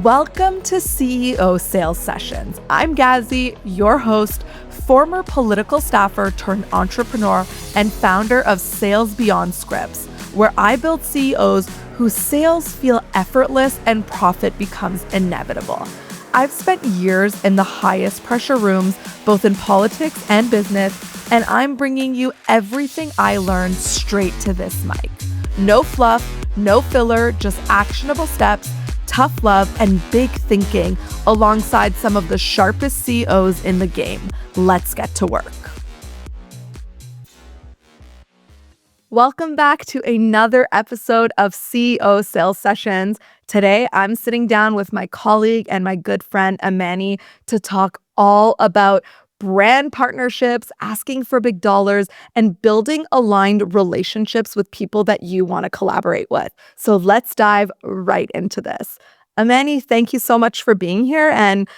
Welcome to CEO Sales Sessions. I'm Gazi, your host, former political staffer turned entrepreneur and founder of Sales Beyond Scripts, where I build CEOs whose sales feel effortless and profit becomes inevitable. I've spent years in the highest pressure rooms, both in politics and business, and I'm bringing you everything I learned straight to this mic. No fluff, no filler, just actionable steps, tough love, and big thinking alongside some of the sharpest CEOs in the game. Let's get to work. Welcome back to another episode of CEO Sales Sessions. Today, I'm sitting down with my colleague and my good friend, Amanee, to talk all about brand partnerships, asking for big dollars, and building aligned relationships with people that you want to collaborate with. So let's dive right into this. Amanee, thank you so much for being here. And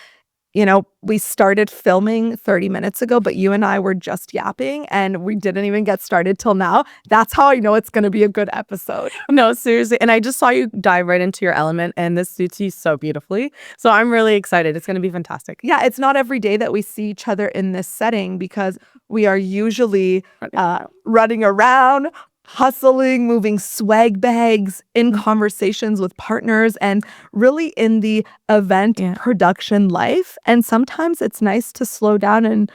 we started filming 30 minutes ago, but you and I were just yapping and we didn't even get started till now. That's how I know it's going to be a good episode. No, seriously. And I just saw you dive right into your element and this suits you so beautifully. So I'm really excited. It's going to be fantastic. Yeah, it's not every day that we see each other in this setting because we are usually running around, hustling, moving swag bags, in conversations with partners, and really in the event production life. And sometimes it's nice to slow down and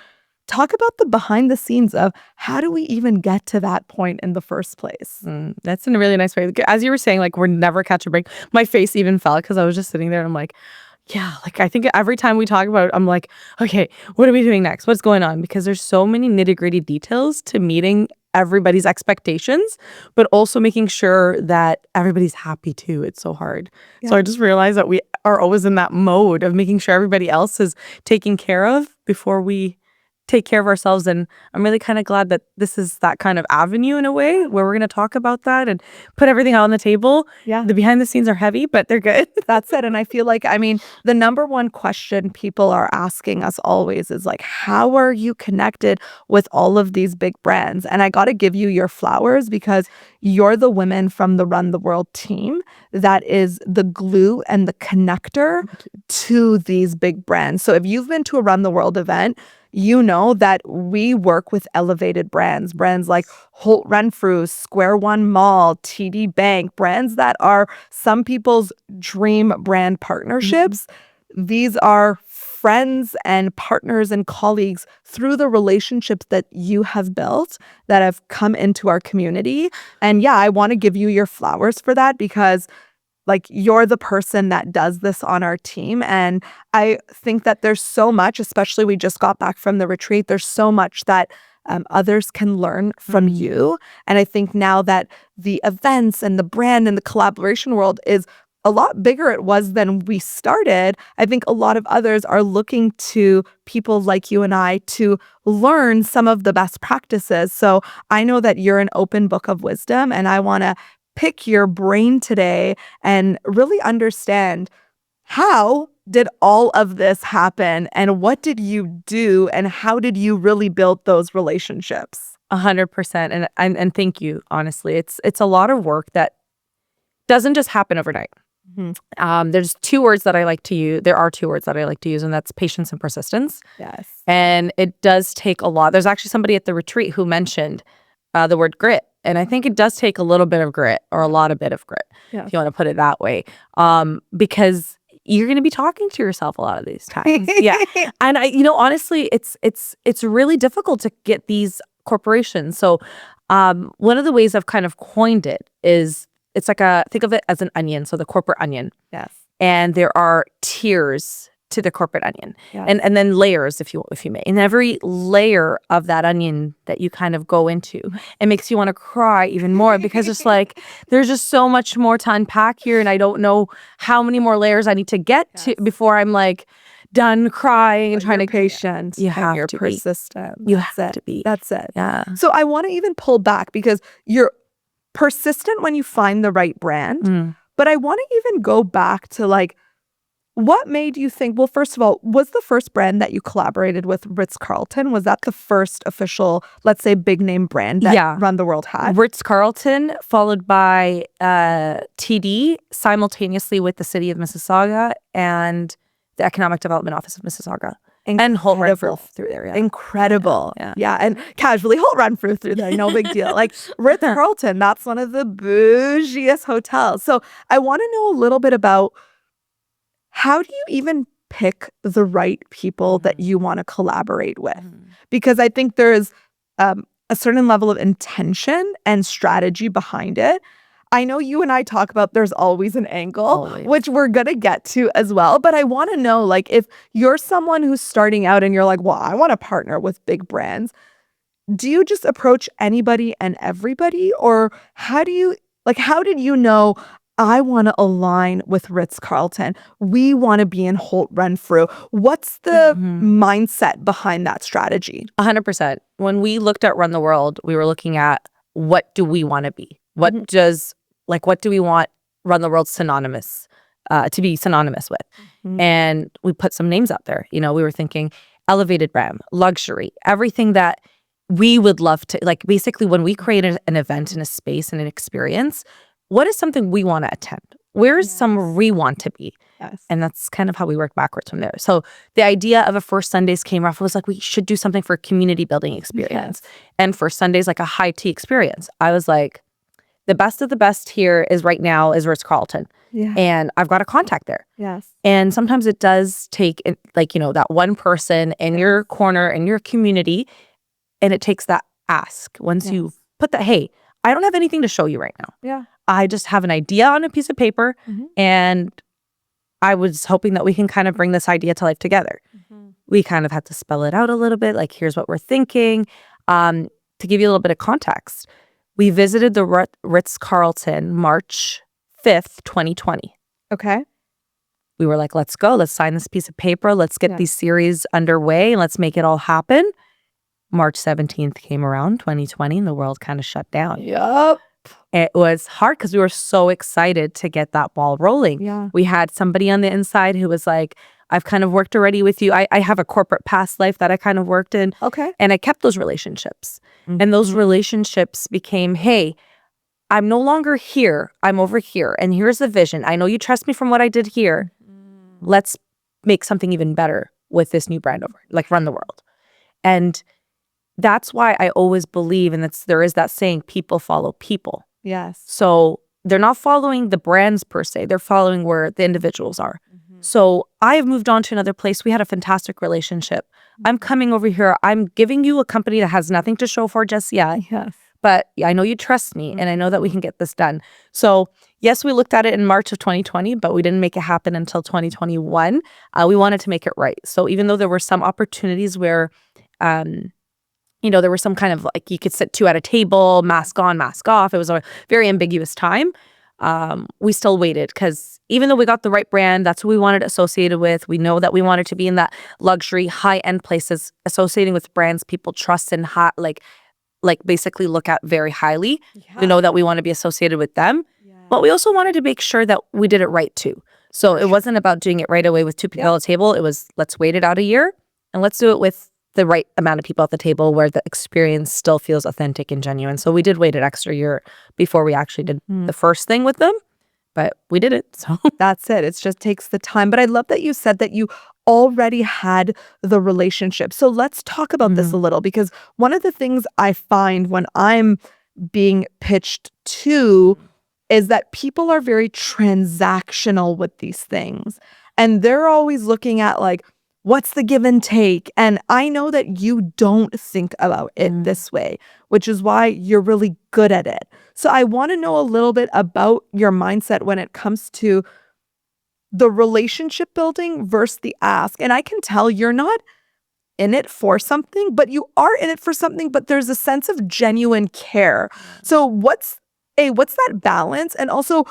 talk about the behind the scenes of how do we even get to that point in the first place. That's in a really nice way. As you were saying, we're never catch a break. My face even fell because I was just sitting there and I'm like, yeah, I think every time we talk about it, I'm like, okay, what are we doing next? What's going on? Because there's so many nitty-gritty details to meeting everybody's expectations, but also making sure that everybody's happy too. It's so hard. Yeah. So I just realized that we are always in that mode of making sure everybody else is taken care of before we take care of ourselves. And I'm really kind of glad that this is that kind of avenue in a way where we're going to talk about that and put everything out on the table. Yeah. The behind the scenes are heavy, but they're good. That's it. And I feel like, the number one question people are asking us always is how are you connected with all of these big brands? And I got to give you your flowers because you're the women from the Run the World team that is the glue and the connector to these big brands. So if you've been to a Run the World event, you know that we work with elevated brands like Holt Renfrew, Square One Mall, TD Bank, brands that are some people's dream brand partnerships. These are friends and partners and colleagues through the relationships that you have built that have come into our community. And yeah, I want to give you your flowers for that because you're the person that does this on our team. And I think that there's so much, especially we just got back from the retreat, there's so much that others can learn from you. And I think now that the events and the brand and the collaboration world is a lot bigger it was than we started, I think a lot of others are looking to people like you and I to learn some of the best practices. So I know that you're an open book of wisdom, and I want to pick your brain today and really understand how did all of this happen and what did you do and how did you really build those relationships? 100%. And thank you, honestly. It's a lot of work that doesn't just happen overnight. There's two words that I like to use. There are two words that I like to use, and that's patience and persistence. Yes. And it does take a lot. There's actually somebody at the retreat who mentioned the word grit. And I think it does take a little bit of grit or a lot of bit of grit, if you want to put it that way, because you're going to be talking to yourself a lot of these times. Yeah. And honestly, it's really difficult to get these corporations. So one of the ways I've kind of coined it is it's think of it as an onion. So the corporate onion. Yes. And there are tiers to the corporate onion. Yes. And then layers, if you may. And every layer of that onion that you kind of go into, it makes you want to cry even more because it's there's just so much more to unpack here. And I don't know how many more layers I need to get to before I'm done crying and trying to be patient. You have you're to persistent. You have to be. That's it. Yeah. So I want to even pull back because you're persistent when you find the right brand. But I want to even go back to what made you think, well, first of all, was the first brand that you collaborated with Ritz-Carlton? Was that the first official, let's say, big name brand that Yeah. Run the World had? Ritz-Carlton, followed by TD, simultaneously with the City of Mississauga and the Economic Development Office of Mississauga. And Holt Renfrew through there, yeah. Incredible. Yeah. Yeah. And casually Holt Renfrew through there. No big deal. Like Ritz-Carlton, that's one of the bougiest hotels. So I want to know a little bit about, how do you even pick the right people that you want to collaborate with? Because I think there's a certain level of intention and strategy behind it. I know you and I talk about there's always an angle, which we're going to get to as well. But I want to know, like, if you're someone who's starting out and you're like, well, I want to partner with big brands, do you just approach anybody and everybody? Or how did you know, I want to align with Ritz-Carlton, we want to be in Holt Renfrew? What's the mindset behind that strategy? 100%. When we looked at Run the World, we were looking at, what do we want to be? What do we want Run the World to be synonymous with? And we put some names out there. You know, we were thinking elevated brand, luxury, everything that we would love to, like, basically when we create an event in a space and an experience, what is something we want to attend? Where is somewhere we want to be? Yes. And that's kind of how we work backwards from there. So the idea of a First Sundays came off, was like, we should do something for a community building experience. And First Sundays, like a high tea experience. I was like, the best of the best here is right now is Ritz-Carlton. Yeah. And I've got a contact there. Yes. And sometimes it does take, like, you know, that one person in your corner, in your community, and it takes that ask. Once you put that, hey, I don't have anything to show you right now. Yeah. I just have an idea on a piece of paper, and I was hoping that we can kind of bring this idea to life together. We kind of had to spell it out a little bit, like, here's what we're thinking. To give you a little bit of context, we visited the Ritz-Carlton March 5th, 2020. Okay. We were like, let's go. Let's sign this piece of paper. Let's get these series underway and let's make it all happen. March 17th came around, 2020, and the world kind of shut down. Yup. It was hard because we were so excited to get that ball rolling. Yeah. We had somebody on the inside who was like, I've kind of worked already with you. I have a corporate past life that I kind of worked in. Okay. And I kept those relationships. And those relationships became, hey, I'm no longer here. I'm over here. And here's the vision. I know you trust me from what I did here. Let's make something even better with this new brand over, like Run the World. And that's why I always believe, and there is that saying, people follow people. Yes. So they're not following the brands per se. They're following where the individuals are. So I have moved on to another place. We had a fantastic relationship. I'm coming over here. I'm giving you a company that has nothing to show for just yet. Yes. But I know you trust me, and I know that we can get this done. So yes, we looked at it in March of 2020, but we didn't make it happen until 2021. We wanted to make it right. So even though there were some opportunities where, you know, there were some kind of, like, you could sit two at a table, mask on, mask off. It was a very ambiguous time. We still waited because even though we got the right brand, that's what we wanted associated with. We know that we wanted to be in that luxury, high-end places, associating with brands people trust and like basically look at very highly. We know that we want to be associated with them. But we also wanted to make sure that we did it right too. So it wasn't about doing it right away with two people at a table. It was, let's wait it out a year and let's do it with the right amount of people at the table where the experience still feels authentic and genuine. So we did wait an extra year before we actually did the first thing with them, but we did it. So that's it. It just takes the time. But I love that you said that you already had the relationship. So let's talk about this a little, because one of the things I find when I'm being pitched to is that people are very transactional with these things. And they're always looking at, like, what's the give and take? And I know that you don't think about it this way, which is why you're really good at it. So I want to know a little bit about your mindset when it comes to the relationship building versus the ask. And I can tell you're not in it for something, but you are in it for something, but there's a sense of genuine care. So what's that balance? And also,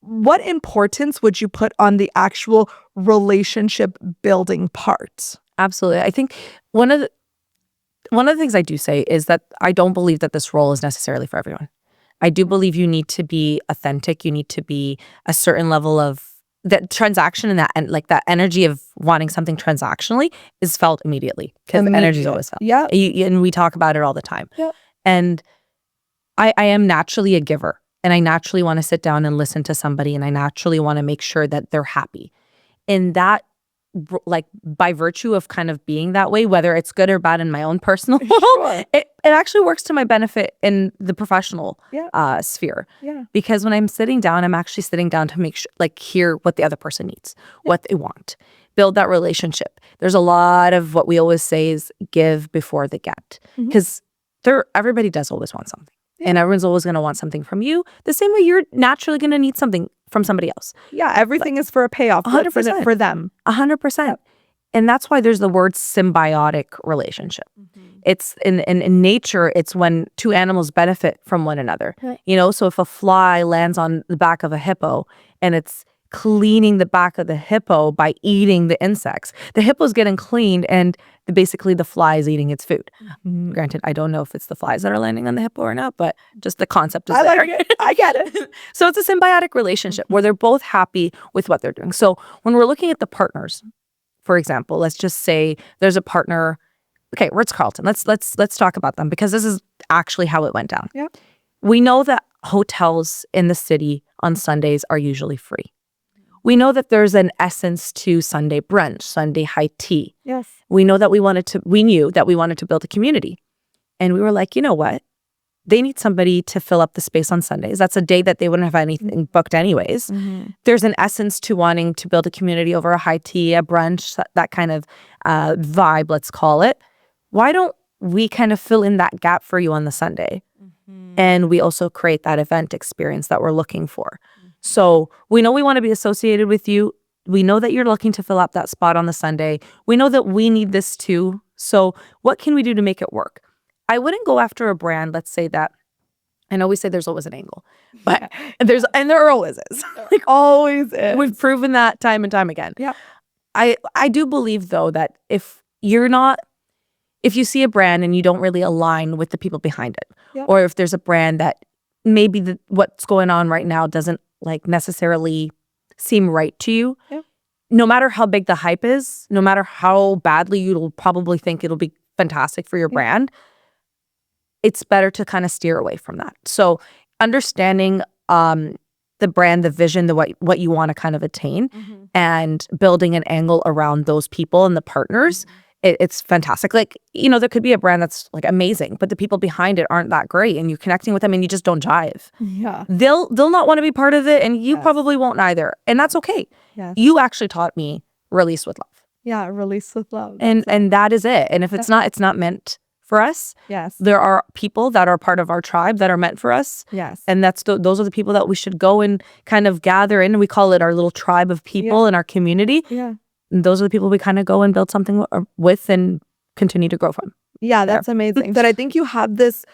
what importance would you put on the actual relationship building part? absolutely. I think one of the things I do say is that I don't believe that this role is necessarily for everyone. I do believe you need to be authentic. You need to be a certain level of that transaction and that, and like that energy of wanting something transactionally is felt immediately, because the energy is always felt. Yeah. And we talk about it all the time. Yeah. And I am naturally a giver, and I naturally want to sit down and listen to somebody, and I naturally want to make sure that they're happy. And that, like, by virtue of kind of being that way, whether it's good or bad in my own personal world, it actually works to my benefit in the professional sphere. Yeah. Because when I'm sitting down, I'm actually sitting down to make sure, like, hear what the other person needs, what they want, build that relationship. There's a lot of what we always say is give before the get, because everybody does always want something. And everyone's always going to want something from you, the same way you're naturally going to need something from somebody else. Yeah, everything is for a payoff 100% for them. 100%. And that's why there's the word symbiotic relationship. It's in nature, it's when two animals benefit from one another. You know, so if a fly lands on the back of a hippo and it's cleaning the back of the hippo by eating the insects, the hippo's getting cleaned and basically the fly is eating its food. Granted, I don't know if it's the flies that are landing on the hippo or not, but just the concept is I there. like it. I get it. So it's a symbiotic relationship where they're both happy with what they're doing. So when we're looking at the partners, for example, let's just say there's a partner. Okay, Ritz-Carlton. Let's talk about them, because this is actually how it went down. Yeah. We know that hotels in the city on Sundays are usually free. We know that there's an essence to Sunday brunch, Sunday high tea. Yes. We knew that we wanted to build a community. And we were like, you know what? They need somebody to fill up the space on Sundays. That's a day that they wouldn't have anything booked anyways. There's an essence to wanting to build a community over a high tea, a brunch, that kind of vibe, let's call it. Why don't we kind of fill in that gap for you on the Sunday? And we also create that event experience that we're looking for. So we know we want to be associated with you. We know that you're looking to fill up that spot on the Sunday. We know that we need this too. So what can we do to make it work? I wouldn't go after a brand, let's say that, I know we say there's always an angle, but there always is. Like, always is. We've proven that time and time again. Yeah. I do believe, though, that if you see a brand and you don't really align with the people behind it, or if there's a brand that maybe what's going on right now doesn't like necessarily seem right to you, no matter how big the hype is, no matter how badly you'll probably think it'll be fantastic for your brand, it's better to kind of steer away from that. So understanding the brand, the vision, what you want to kind of attain, and building an angle around those people and the partners, it's fantastic. Like, you know, there could be a brand that's like amazing, but the people behind it aren't that great, and you're connecting with them and you just don't jive. Yeah. They'll not want to be part of it, and you probably won't either. And that's okay. Yes. You actually taught me release with love. Yeah, release with love. And that is it. And if it's not meant for us. Yes. There are people that are part of our tribe that are meant for us. Yes. And those are the people that we should go and kind of gather in. We call it our little tribe of people in our community. Yeah. And those are the people we kind of go and build something with and continue to grow from. Yeah, that's amazing. But I think you have this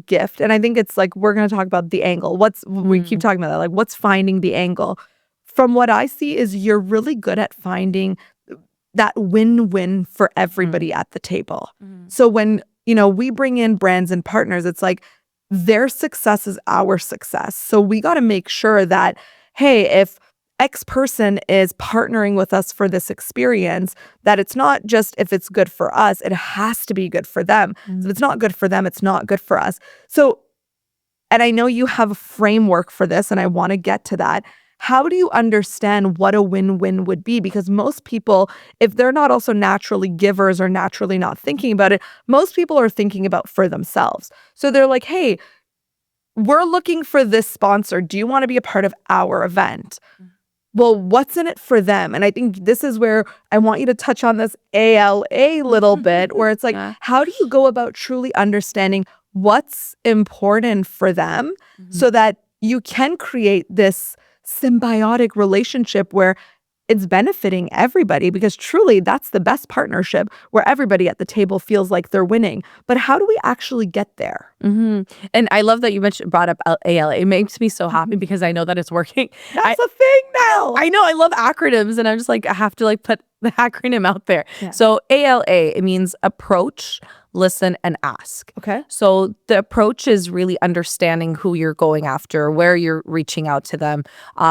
gift, and I think it's like, we're going to talk about the angle. We keep talking about that, like, what's finding the angle? From what I see is you're really good at finding that win-win for everybody at the table. So when, we bring in brands and partners, it's like their success is our success. So we got to make sure that, hey, if X person is partnering with us for this experience, that it's not just if it's good for us, it has to be good for them. If it's not good for them, it's not good for us. So, and I know you have a framework for this, and I want to get to that. How do you understand what a win-win would be? Because most people, if they're not also naturally givers or naturally not thinking about it, most people are thinking about for themselves. So they're like, hey, we're looking for this sponsor. Do you want to be a part of our event? Well, what's in it for them? And I think this is where I want you to touch on this ALA a little bit, where it's like, how do you go about truly understanding what's important for them so that you can create this symbiotic relationship where it's benefiting everybody? Because truly that's the best partnership, where everybody at the table feels like they're winning. But how do we actually get there? And I love that you brought up ALA. It makes me so happy because I know that it's working. That's a thing now. I know, I love acronyms, and I'm just like, I have to put the acronym out there. So ALA, it means approach, listen, and ask. Okay. So the approach is really understanding who you're going after, where you're reaching out to them,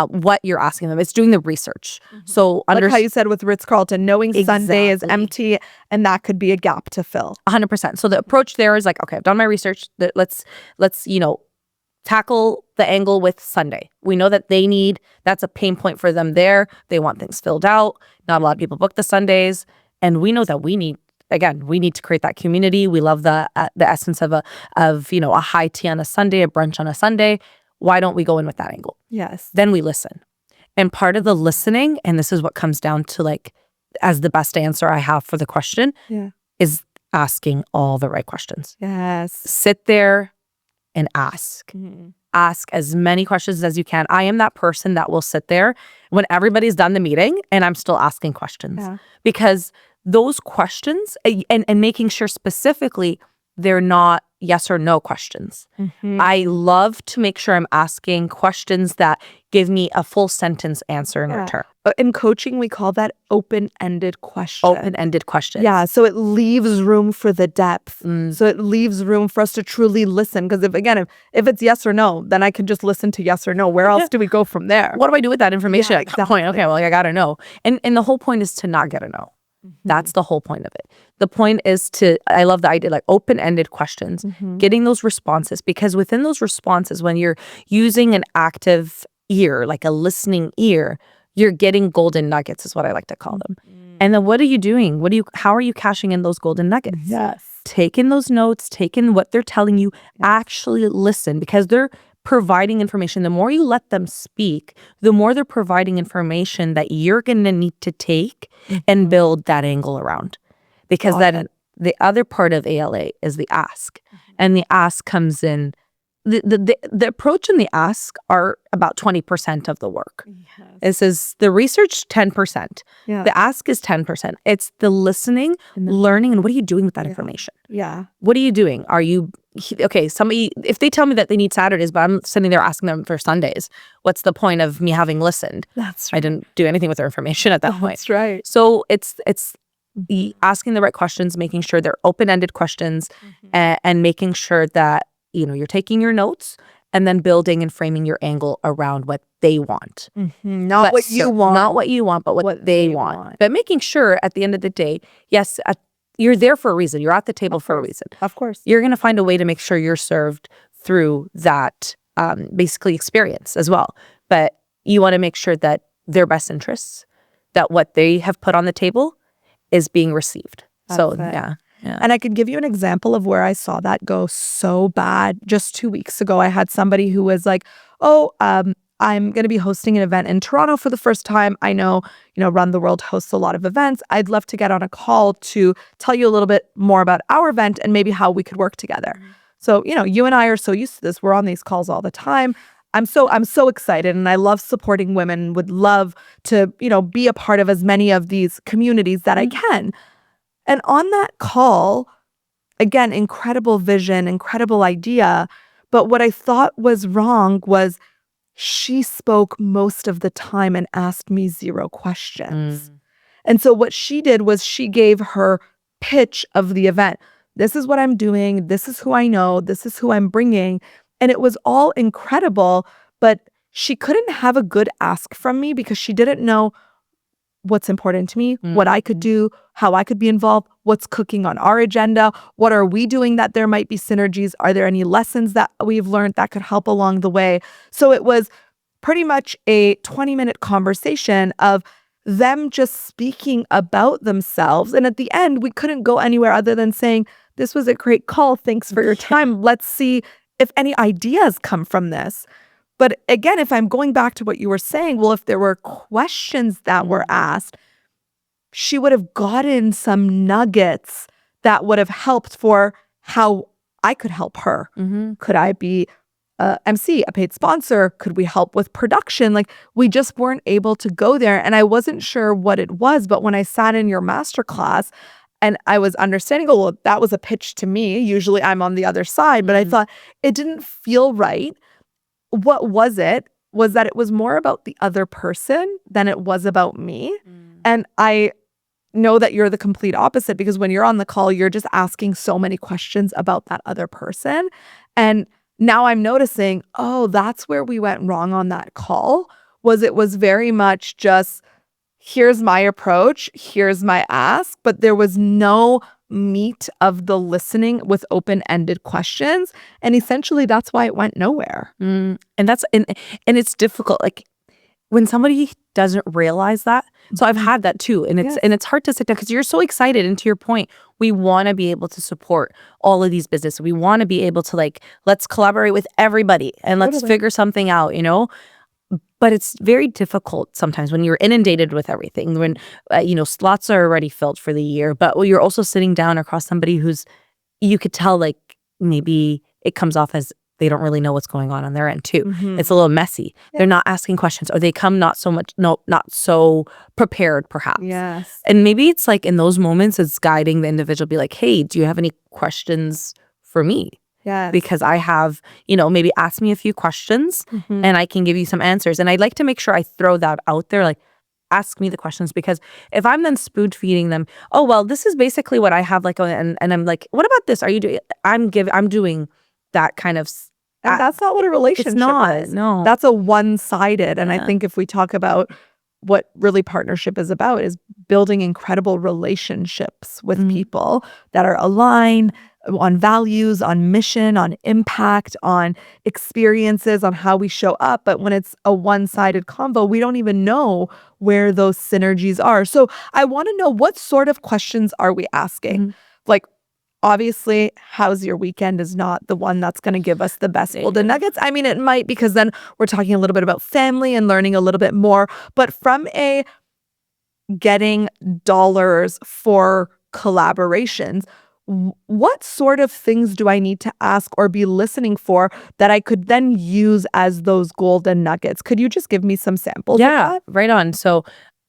what you're asking them. It's doing the research. So Like how you said with Ritz-Carlton, knowing Sunday is empty and that could be a gap to fill. 100%. So the approach there is like, okay, I've done my research. Let's tackle the angle with Sunday. We know that that's a pain point for them there. They want things filled out. Not a lot of people book the Sundays. And we know that we need to create that community. We love the essence of a high tea on a Sunday, a brunch on a Sunday. Why don't we go in with that angle? Yes. Then we listen. And part of the listening, and this is what comes down to like, as the best answer I have for the question, is asking all the right questions. Yes. Sit there and ask. Ask as many questions as you can. I am that person that will sit there when everybody's done the meeting and I'm still asking questions. Because those questions, and making sure specifically they're not yes or no questions. I love to make sure I'm asking questions that give me a full sentence answer in return. In coaching, we call that open-ended question. Open-ended questions. Yeah, so it leaves room for the depth. So it leaves room for us to truly listen. Because if it's yes or no, then I can just listen to yes or no. Where else do we go from there? What do I do with that information at that point? Okay, well, I gotta know. And the whole point is to not get a no. That's the whole point of it. The point is I love the idea, like open-ended questions, getting those responses, because within those responses, when you're using an active ear, like a listening ear, you're getting golden nuggets is what I like to call them. And then what are you doing? How are you cashing in those golden nuggets? Yes. Take in those notes, take in what they're telling you, actually listen, because they're providing information. The more you let them speak, the more they're providing information that you're going to need to take and build that angle around. Because then the other part of ALA is the ask. And the ask comes in, the approach and the ask are about 20% of the work. This is the research, 10%. The ask is 10%. It's the listening, learning, and what are you doing with that information? What are you doing? If they tell me that they need Saturdays, but I'm sitting there asking them for Sundays, what's the point of me having listened? That's right. I didn't do anything with their information at that point. That's right. So it's asking the right questions, making sure they're open-ended questions, and making sure that you're taking your notes and then building and framing your angle around what they want. Not what you want. Not what you want, but what they want. But making sure at the end of the day, yes, you're there for a reason. You're at the table for a reason. Of course. You're going to find a way to make sure you're served through that basically experience as well. But you want to make sure that their best interests, that what they have put on the table is being received. Yeah. And I could give you an example of where I saw that go so bad. Just 2 weeks ago, I had somebody who was like, I'm going to be hosting an event in Toronto for the first time. I know, Run the World hosts a lot of events. I'd love to get on a call to tell you a little bit more about our event and maybe how we could work together. So, you and I are so used to this. We're on these calls all the time. I'm so excited, and I love supporting women, would love to, be a part of as many of these communities that I can. And on that call, again, incredible vision, incredible idea. But what I thought was wrong was she spoke most of the time and asked me 0 questions. And so what she did was she gave her pitch of the event. This is what I'm doing. This is who I know. This is who I'm bringing. And it was all incredible, but she couldn't have a good ask from me because she didn't know what's important to me, what I could do, how I could be involved, what's cooking on our agenda, what are we doing that there might be synergies, are there any lessons that we've learned that could help along the way. So it was pretty much a 20-minute conversation of them just speaking about themselves. And at the end, we couldn't go anywhere other than saying, this was a great call. Thanks for your time. Let's see if any ideas come from this. But again, if I'm going back to what you were saying, well, if there were questions that were asked, she would have gotten some nuggets that would have helped for how I could help her. Could I be a MC, a paid sponsor? Could we help with production? Like, we just weren't able to go there. And I wasn't sure what it was. But when I sat in your masterclass and I was understanding, well, that was a pitch to me. Usually I'm on the other side, but I thought it didn't feel right. What was it? Was that it was more about the other person than it was about me. And I know that you're the complete opposite, because when you're on the call, you're just asking so many questions about that other person. And now I'm noticing, oh, that's where we went wrong on that call. It was very much just, here's my approach, here's my ask, but there was no meat of the listening with open-ended questions. And essentially that's why it went nowhere. And that's and it's difficult. Like when somebody doesn't realize that. So I've had that too. And it's hard to sit down because you're so excited. And to your point, we want to be able to support all of these businesses. We want to be able to like, let's collaborate with everybody and let's figure something out, you know? But it's very difficult sometimes when you're inundated with everything, when, slots are already filled for the year, but you're also sitting down across somebody who's, you could tell like maybe it comes off as they don't really know what's going on their end too. It's a little messy. They're not asking questions, or they come not so prepared perhaps. Yes. And maybe it's like in those moments, it's guiding the individual, be like, hey, do you have any questions for me? Yes. Because I have, maybe ask me a few questions and I can give you some answers. And I'd like to make sure I throw that out there, like, ask me the questions, because if I'm then spoon feeding them, oh, well, this is basically what I have, like, and I'm like, what about this? Are you doing, I'm doing that kind of. And that's not what a relationship is. No. That's a one-sided. And I think if we talk about what really partnership is about, is building incredible relationships with people that are aligned on values, on mission, on impact, on experiences, on how we show up. But when it's a one-sided convo, we don't even know where those synergies are. So I want to know, what sort of questions are we asking? Like, obviously, how's your weekend is not the one that's going to give us the best golden nuggets. I mean, it might, because then we're talking a little bit about family and learning a little bit more. But from a getting dollars for collaborations, what sort of things do I need to ask or be listening for that I could then use as those golden nuggets? Could you just give me some samples of that? Right on. So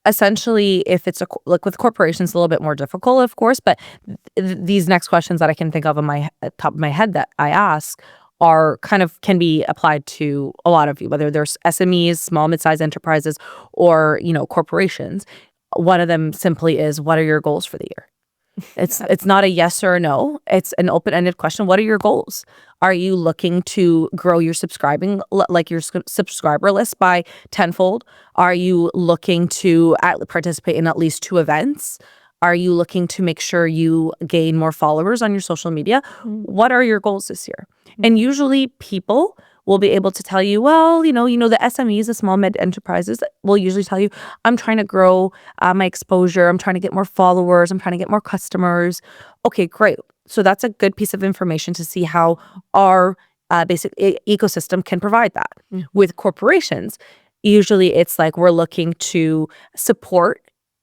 essentially, if it's like with corporations, a little bit more difficult, of course, but these next questions that I can think of on my top of my head that I ask are can be applied to a lot of you, whether there's SMEs, small, mid-sized enterprises, or, corporations. One of them simply is, what are your goals for the year? It's not a yes or a no. It's an open-ended question. What are your goals? Are you looking to grow your subscriber list by tenfold? Are you looking to participate in at least 2 events? Are you looking to make sure you gain more followers on your social media? What are your goals this year? And usually people will be able to tell you, well, the SMEs, the small mid enterprises, will usually tell you, I'm trying to grow my exposure. I'm trying to get more followers. I'm trying to get more customers. Okay, great. So that's a good piece of information to see how our basic ecosystem can provide that. With corporations, usually it's like we're looking to support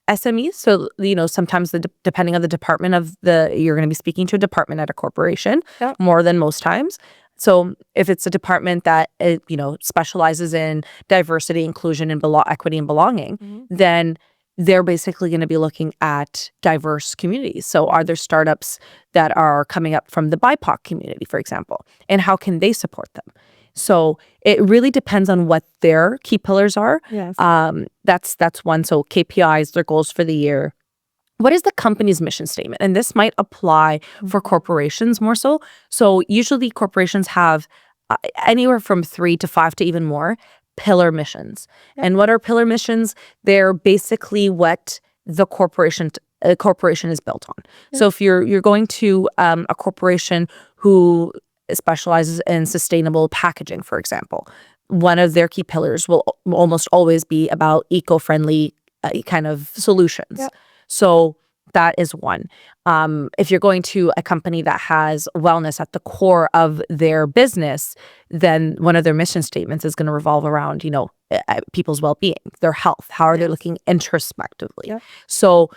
SMEs. So, sometimes depending on the department you're going to be speaking to a department at a corporation more than most times. So if it's a department that, specializes in diversity, inclusion, and equity and belonging, then they're basically going to be looking at diverse communities. So are there startups that are coming up from the BIPOC community, for example, and how can they support them? So it really depends on what their key pillars are. Yes. That's one. So KPIs, their goals for the year. What is the company's mission statement? And this might apply for corporations more so. So usually corporations have anywhere from 3 to 5 to even more pillar missions. And what are pillar missions? They're basically what the corporation is built on. So if you're going to a corporation who specializes in sustainable packaging, for example, one of their key pillars will almost always be about eco-friendly kind of solutions. So that is one. If you're going to a company that has wellness at the core of their business, then one of their mission statements is going to revolve around, people's well-being, their health. How are they looking introspectively? So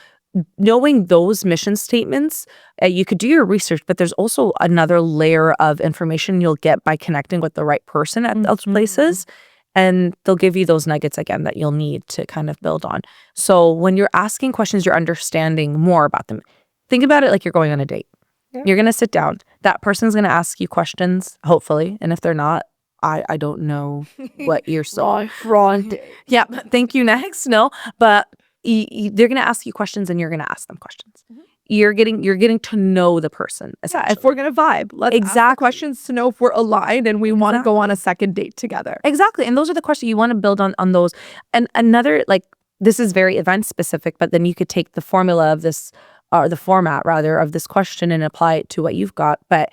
knowing those mission statements, you could do your research, but there's also another layer of information you'll get by connecting with the right person at those places. And they'll give you those nuggets again that you'll need to kind of build on. So when you're asking questions, you're understanding more about them. Think about it like you're going on a date. You're going to sit down. That person's going to ask you questions, hopefully. And if they're not, I don't know what you're so. Wrong. Yeah, thank you. Next. No, but they're going to ask you questions and you're going to ask them questions. You're getting to know the person. Yeah, if we're gonna vibe, let's ask the questions to know if we're aligned and we want to go on a second date together. Exactly. And those are the questions you want to build on those. And another, like, this is very event specific, but then you could take the formula of this, or the format rather, of this question and apply it to what you've got. But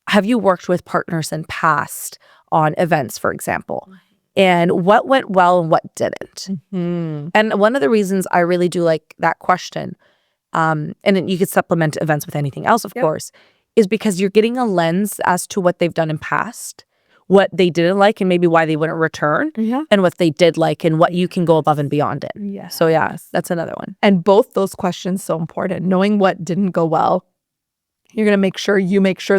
have you worked with partners in past on events, for example? And what went well and what didn't? And one of the reasons I really do like that question, and then you could supplement events with anything else, of course, is because you're getting a lens as to what they've done in past, what they didn't like and maybe why they wouldn't return, and what they did like and what you can go above and beyond it. So yeah, that's another one. And both those questions so important. Knowing what didn't go well, you're going to make sure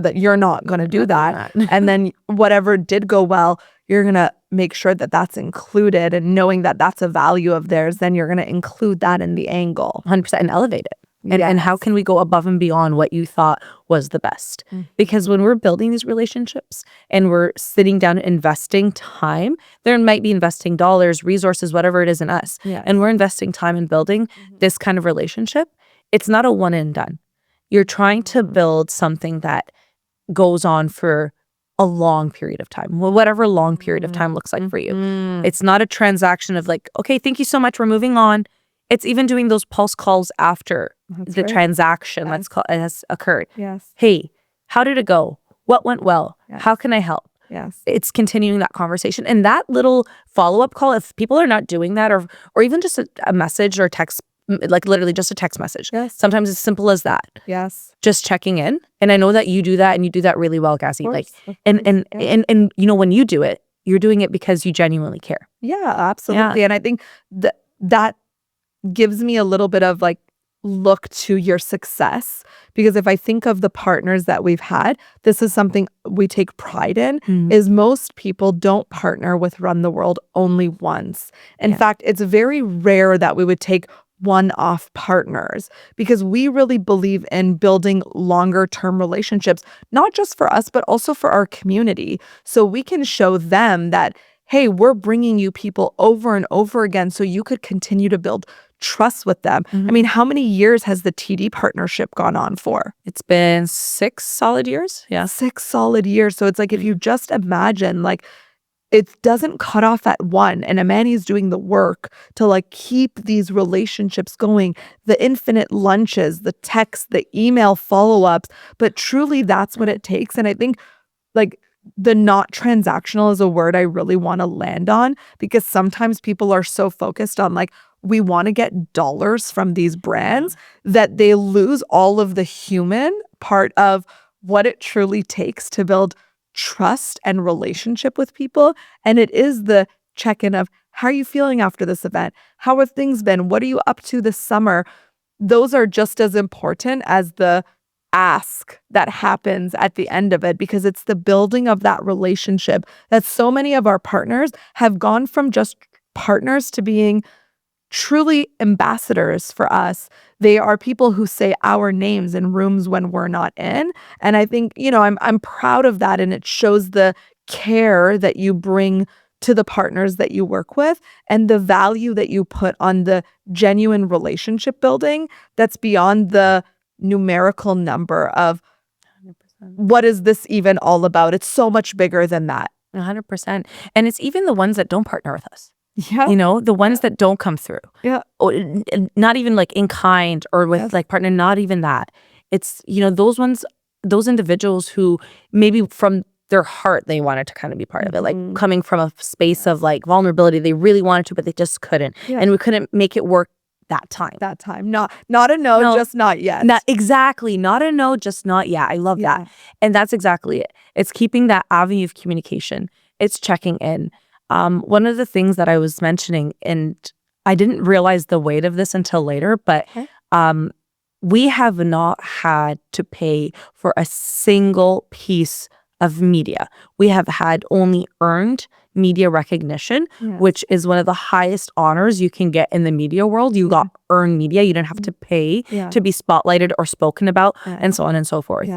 that you're not going to do that. And then whatever did go well, you're going to make sure that that's included, and knowing that that's a value of theirs, then you're going to include that in the angle. 100%, and elevate it. And how can we go above and beyond what you thought was the best? Because when we're building these relationships and we're sitting down and investing time, there might be investing dollars, resources, whatever it is in us. And we're investing time in building this kind of relationship. It's not a one and done. You're trying to build something that goes on for a long period of time, whatever long period of time looks like for you. It's not a transaction of like, okay, thank you so much, we're moving on. It's even doing those pulse calls after the transaction has occurred. Hey, how did it go? What went well? How can I help? It's continuing that conversation. And that little follow-up call, if people are not doing that, or even just a message or text, like literally just a text message. Sometimes it's simple as that. Just checking in. And I know that you do that, and you do that really well, Cassie. Like, and you know, when you do it, you're doing it because you genuinely care. Yeah, absolutely. And I think that gives me a little bit of like look to your success, because if I think of the partners that we've had, this is something we take pride in, is most people don't partner with Run the World only once. In fact, it's very rare that we would take one-off partners, because we really believe in building longer term relationships, not just for us, but also for our community. So we can show them that, hey, we're bringing you people over and over again so you could continue to build trust with them. I mean, how many years has the TD partnership gone on for? It's been 6 solid years. 6 solid years. So it's like, if you just imagine, like, it doesn't cut off at one, and Amanee's doing the work to like keep these relationships going, the infinite lunches, the texts, the email follow-ups, but truly that's what it takes. And I think like the not transactional is a word I really want to land on, because sometimes people are so focused on like, we want to get dollars from these brands that they lose all of the human part of what it truly takes to build trust and relationship with people. And it is the check-in of, how are you feeling after this event? How have things been? What are you up to this summer? Those are just as important as the ask that happens at the end of it, because it's the building of that relationship that so many of our partners have gone from just partners to being truly ambassadors for us. They are people who say our names in rooms when we're not in. And I think, you know, I'm proud of that. And it shows the care that you bring to the partners that you work with, and the value that you put on the genuine relationship building that's beyond the numerical number of 100%. What is this even all about? It's so much bigger than that. 100%. And it's even the ones that don't partner with us. Yeah. You know, the ones that don't come through. Yeah. Or not even like in kind or with like partner, not even that. It's, you know, those ones, those individuals who maybe from their heart, they wanted to kind of be part of it, like coming from a space of like vulnerability. They really wanted to, but they just couldn't. And we couldn't make it work that time. Not a no, just not yet. Exactly. Not a no, just not yet. I love that. And that's exactly it. It's keeping that avenue of communication. It's checking in. One of the things that I was mentioning, and I didn't realize the weight of this until later, but we have not had to pay for a single piece of media. We have had only earned media recognition, which is one of the highest honors you can get in the media world. You got earned media. You didn't have to pay to be spotlighted or spoken about, and so on and so forth.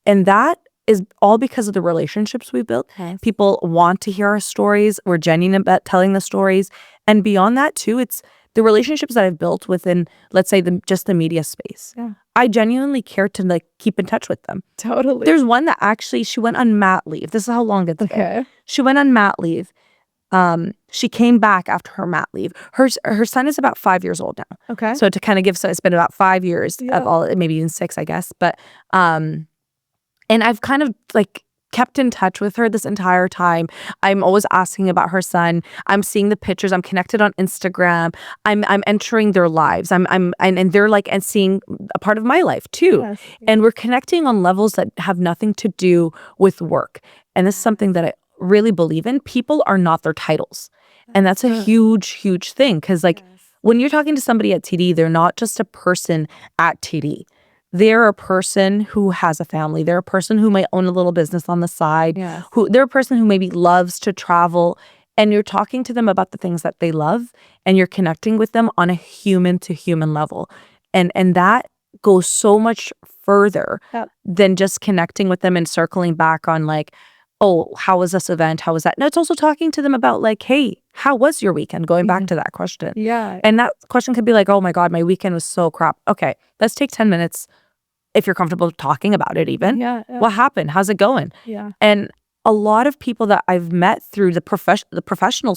And that is all because of the relationships we built. People want to hear our stories. We're genuine about telling the stories. And beyond that too, it's the relationships that I've built within, let's say, just the media space, Yeah. I genuinely care to like keep in touch with them. Totally. There's one that actually, she went on mat leave. This is how long it's been. Okay. She went on mat leave. She came back after her mat leave. Her son is about 5 years old now. Okay. So to kind of give, so it's been about 5 years of all, maybe even 6, I guess. But, and I've kind of like kept in touch with her this entire time. I'm always asking about her son. I'm seeing the pictures. I'm connected on Instagram. I'm entering their lives. And they're like, and seeing a part of my life too. Yes. And we're connecting on levels that have nothing to do with work. And this is something that I really believe in. People are not their titles. And that's a huge, huge thing. Because like when you're talking to somebody at TD, they're not just a person at TD. They're a person who has a family. They're a person who might own a little business on the side. Yes. They're a person who maybe loves to travel. And you're talking to them about the things that they love. And you're connecting with them on a human to human level. And that goes so much further than just connecting with them and circling back on like, oh, how was this event? How was that? No, it's also talking to them about like, hey, how was your weekend? Going back to that question. Yeah. And that question could be like, oh my God, my weekend was so crap. Okay, let's take 10 minutes if you're comfortable talking about it even. Yeah. What happened? How's it going? Yeah. And a lot of people that I've met through the professional,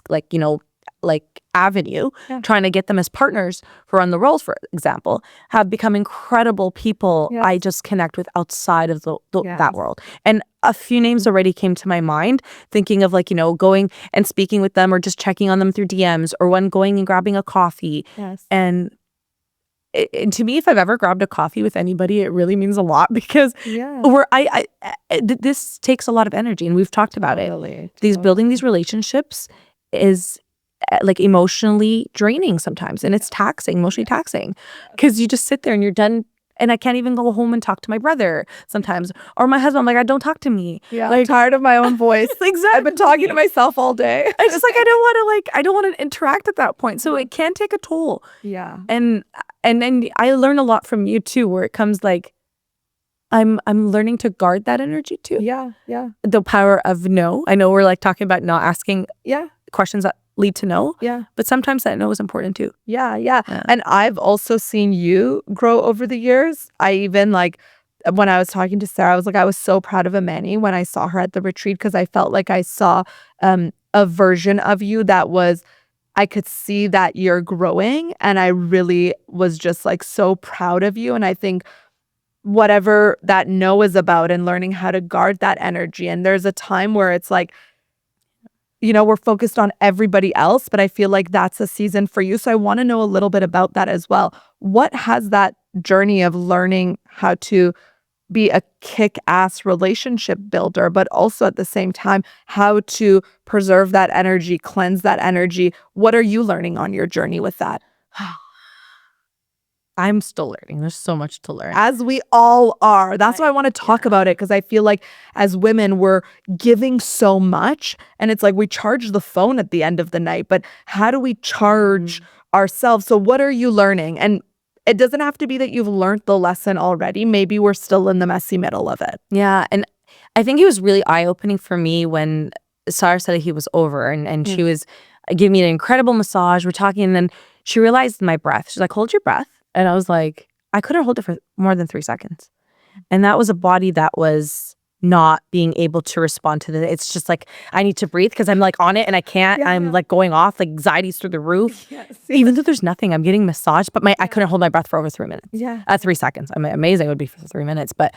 like, you know, like avenue, trying to get them as partners for Run the World, for example, have become incredible people I just connect with outside of that world. And a few names already came to my mind, thinking of like, you know, going and speaking with them or just checking on them through DMs, or one going and grabbing a coffee. Yes. And to me, if I've ever grabbed a coffee with anybody, it really means a lot, because this takes a lot of energy, and we've talked about it. Building these relationships is like emotionally draining sometimes, and it's taxing, emotionally taxing, because you just sit there and you're done. And I can't even go home and talk to my brother sometimes, or my husband. I'm like, don't talk to me. Yeah, like, I'm tired of my own voice. Exactly. I've been talking to myself all day. I just like I don't want to interact at that point. So it can take a toll. Yeah. And then I learn a lot from you too, where it comes like I'm learning to guard that energy too. Yeah. Yeah. The power of no. I know we're like talking about not asking questions that lead to no. Yeah. But sometimes that no is important too. Yeah. And I've also seen you grow over the years. I even like, when I was talking to Sarah, I was like, I was so proud of Amanee when I saw her at the retreat, because I felt like I saw a version of you that was, I could see that you're growing, and I really was just like so proud of you. And I think whatever that no is about, and learning how to guard that energy. And there's a time where it's like, you know, we're focused on everybody else, but I feel like that's a season for you. So I want to know a little bit about that as well. What has that journey of learning how to be a kick-ass relationship builder, but also at the same time, how to preserve that energy, cleanse that energy? What are you learning on your journey with that? I'm still learning. There's so much to learn. As we all are. That's why I want to talk about it, because I feel like as women, we're giving so much, and it's like we charge the phone at the end of the night, but how do we charge ourselves? So what are you learning? And it doesn't have to be that you've learned the lesson already. Maybe we're still in the messy middle of it. Yeah. And I think it was really eye-opening for me when Sarah said that he was over, and she was giving me an incredible massage. We're talking, and then she realized my breath. She's like, hold your breath. And I was like, I couldn't hold it for more than 3 seconds. And that was a body that was not being able to respond to it's just like, I need to breathe because I'm like on it and I can't. I'm like going off, like anxiety's through the roof. Even though there's nothing, I'm getting massaged, but I couldn't hold my breath for over 3 minutes. 3 seconds. I mean, amazing it would be for 3 minutes, but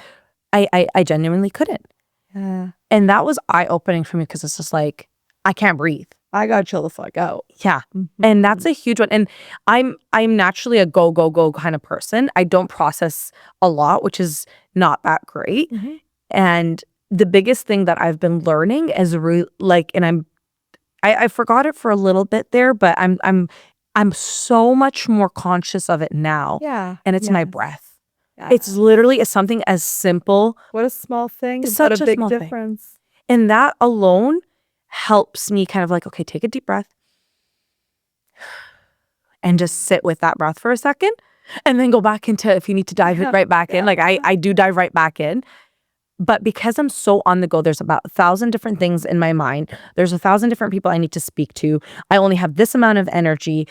I genuinely couldn't. And that was eye-opening for me, because it's just like, I can't breathe. I gotta chill the fuck out. Yeah. And that's a huge one. And I'm naturally a go kind of person. I don't process a lot, which is not that great. And the biggest thing that I've been learning is and I forgot it for a little bit there, but I'm so much more conscious of it now. Yeah. And it's my breath. It's literally something as simple. What a small thing. It's such a big small difference. Thing. And that alone helps me kind of like, okay, take a deep breath and just sit with that breath for a second, and then go back into, if you need to dive right back in, like I do dive right back in. But because I'm so on the go, there's about 1,000 different things in my mind. There's 1,000 different people I need to speak to. I only have this amount of energy.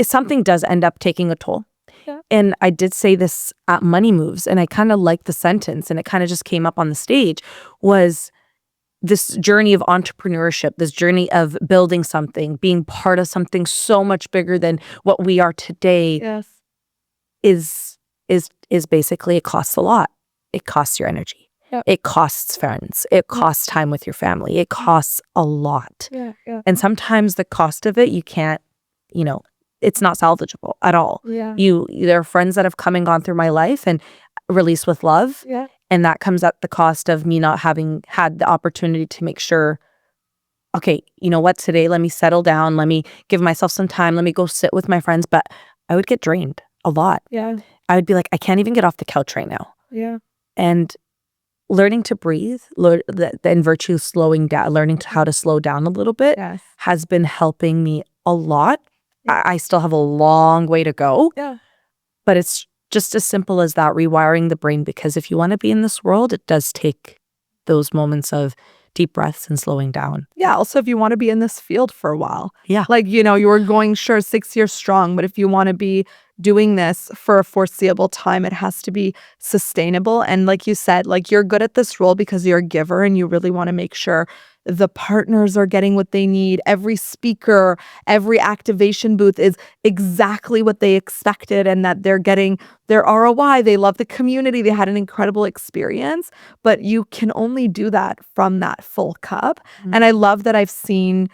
Something does end up taking a toll. Yeah. And I did say this at Money Moves, and I kind of liked the sentence, and it kind of just came up on the stage, was this journey of entrepreneurship, this journey of building something, being part of something so much bigger than what we are today. Yes. Is basically, it costs a lot. It costs your energy. Yep. It costs friends. It costs time with your family. It costs a lot. Yeah. And sometimes the cost of it, you can't, it's not salvageable at all. Yeah. There are friends that have come and gone through my life and released with love. Yeah. And that comes at the cost of me not having had the opportunity to make sure, okay, you know what, today, let me settle down. Let me give myself some time. Let me go sit with my friends. But I would get drained a lot. Yeah. I would be like, I can't even get off the couch right now. Yeah. And learning to breathe, in virtue of slowing down, learning how to slow down a little bit has been helping me a lot. Yeah. I still have a long way to go. Yeah. But it's just as simple as that, rewiring the brain, because if you want to be in this world, it does take those moments of deep breaths and slowing down. Yeah. Also, if you want to be in this field for a while. Yeah. Like, you were going, sure, 6 years strong, but if you want to be doing this for a foreseeable time, it has to be sustainable. And like you said, like, you're good at this role because you're a giver and you really want to make sure the partners are getting what they need. Every speaker, every activation booth is exactly what they expected, and that they're getting their ROI. They love the community. They had an incredible experience, but you can only do that from that full cup. Mm-hmm. And I love that I've seen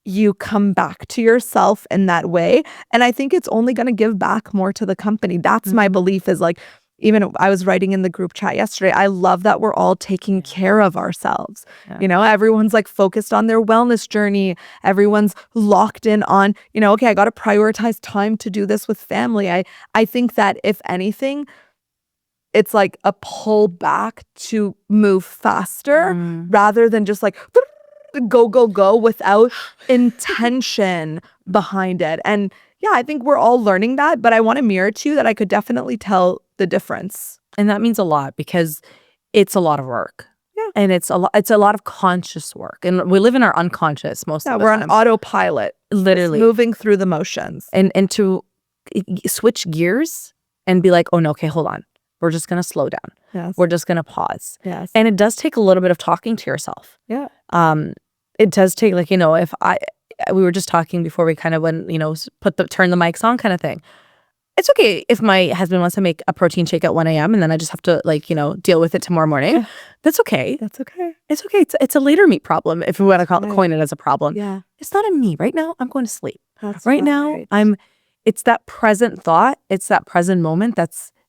you come back to yourself in that way. And I think it's only going to give back more to the company. That's my belief, is like, even I was writing in the group chat yesterday, I love that we're all taking care of ourselves. Yeah. Everyone's like focused on their wellness journey. Everyone's locked in on, okay, I got to prioritize time to do this with family. I think that if anything, it's like a pull back to move faster rather than just like go without intention behind it. And yeah, I think we're all learning that, but I want to mirror to you that I could definitely tell the difference. And that means a lot, because it's a lot of work. Yeah. And it's a lot of conscious work. And we live in our unconscious most of the time. We're on autopilot. Literally. Just moving through the motions. And to switch gears and be like, oh no, okay, hold on. We're just going to slow down. Yes. We're just going to pause. Yes. And it does take a little bit of talking to yourself. Yeah. It does take, like, if we were just talking before we kind of went, turn the mics on kind of thing. It's okay if my husband wants to make a protein shake at 1 a.m. and then I just have to deal with it tomorrow morning. Yeah. That's okay. That's okay. It's okay. It's a later meat problem, if we want to coin it as a problem. Yeah. It's not a me. Right now, I'm going to sleep. That's right now, it's that present thought. It's that present moment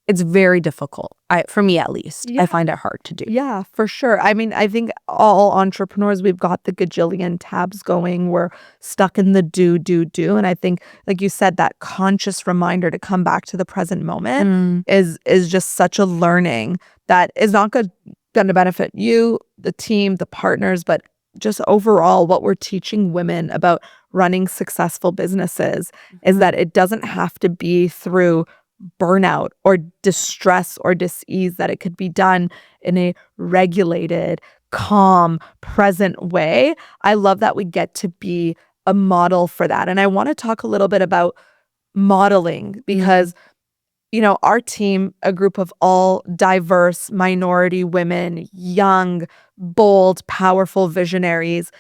it's very difficult. For me, at least. Yeah. I find it hard to do. Yeah, for sure. I mean, I think all entrepreneurs, we've got the gajillion tabs going. We're stuck in the do. And I think, like you said, that conscious reminder to come back to the present moment is just such a learning that is not going to benefit you, the team, the partners, but just overall what we're teaching women about running successful businesses is that it doesn't have to be through burnout or distress or dis-ease, that it could be done in a regulated, calm, present way. I love that we get to be a model for that. And I want to talk a little bit about modeling because, our team, a group of all diverse minority women, young, bold, powerful visionaries,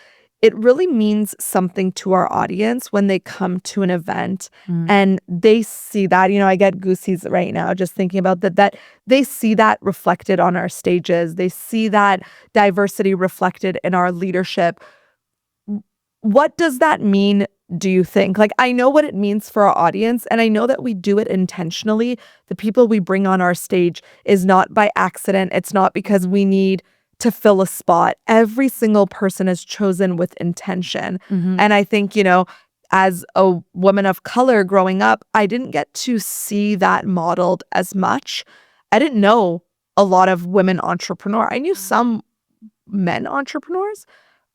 it really means something to our audience when they come to an event and they see that. I get goosies right now just thinking about that they see that reflected on our stages. They see that diversity reflected in our leadership. What does that mean, do you think? Like, I know what it means for our audience, and I know that we do it intentionally. The people we bring on our stage is not by accident. It's not because we need to fill a spot. Every single person is chosen with intention. And I think, as a woman of color growing up, I didn't get to see that modeled as much. I didn't know a lot of women entrepreneurs. I knew some men entrepreneurs.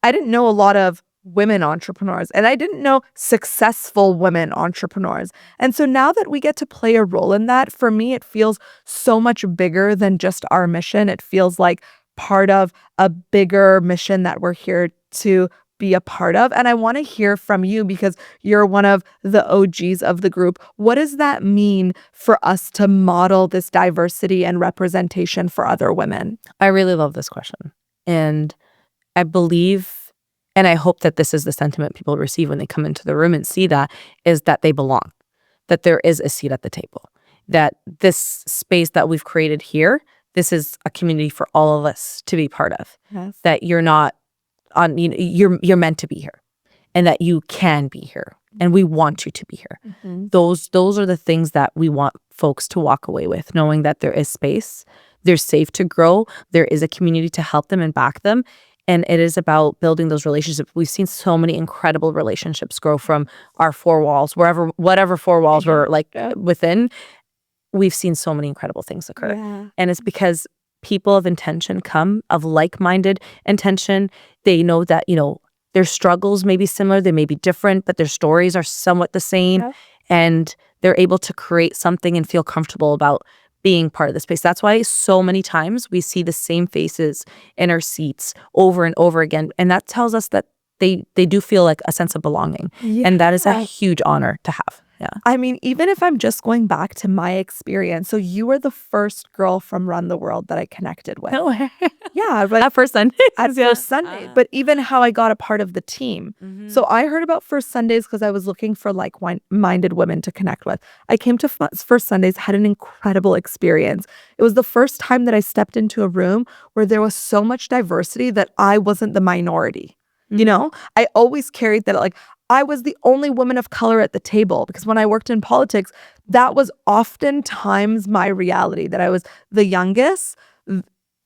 I didn't know a lot of women entrepreneurs, and I didn't know successful women entrepreneurs. And so now that we get to play a role in that, for me, it feels so much bigger than just our mission. It feels like part of a bigger mission that we're here to be a part of. And I want to hear from you because you're one of the OGs of the group. What does that mean for us to model this diversity and representation for other women? I really love this question. And I believe, and I hope that this is the sentiment people receive when they come into the room and see that, is that they belong, that there is a seat at the table, that this space that we've created here, this is a community for all of us to be part of. Yes. That you're not on, you're meant to be here, and that you can be here, and we want you to be here. Mm-hmm. Those are the things that we want folks to walk away with, knowing that there is space, they're safe to grow, there is a community to help them and back them. And it is about building those relationships. We've seen so many incredible relationships grow from our four walls, whatever four walls we're within. We've seen so many incredible things occur. Yeah. And it's because people of intention come, of like-minded intention. They know that, their struggles may be similar, they may be different, but their stories are somewhat the same. Yeah. And they're able to create something and feel comfortable about being part of the space. That's why so many times we see the same faces in our seats over and over again. And that tells us that they do feel like a sense of belonging. Yeah. And that is a huge honor to have. Yeah. I mean, even if I'm just going back to my experience, so you were the first girl from Run the World that I connected with. Yeah, but At First Sunday. at First Sunday. But even how I got a part of the team. Mm-hmm. So I heard about First Sundays because I was looking for like-minded women to connect with. I came to First Sundays, had an incredible experience. It was the first time that I stepped into a room where there was so much diversity that I wasn't the minority. I always carried that, like, I was the only woman of color at the table, because when I worked in politics, that was oftentimes my reality, that I was the youngest,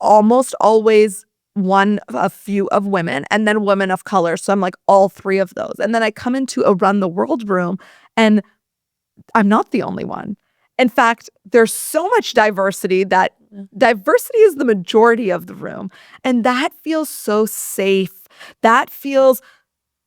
almost always one of a few of women, and then women of color. So I'm like all three of those. And then I come into a Run the World room and I'm not the only one. In fact, there's so much diversity that diversity is the majority of the room. And that feels so safe. That feels,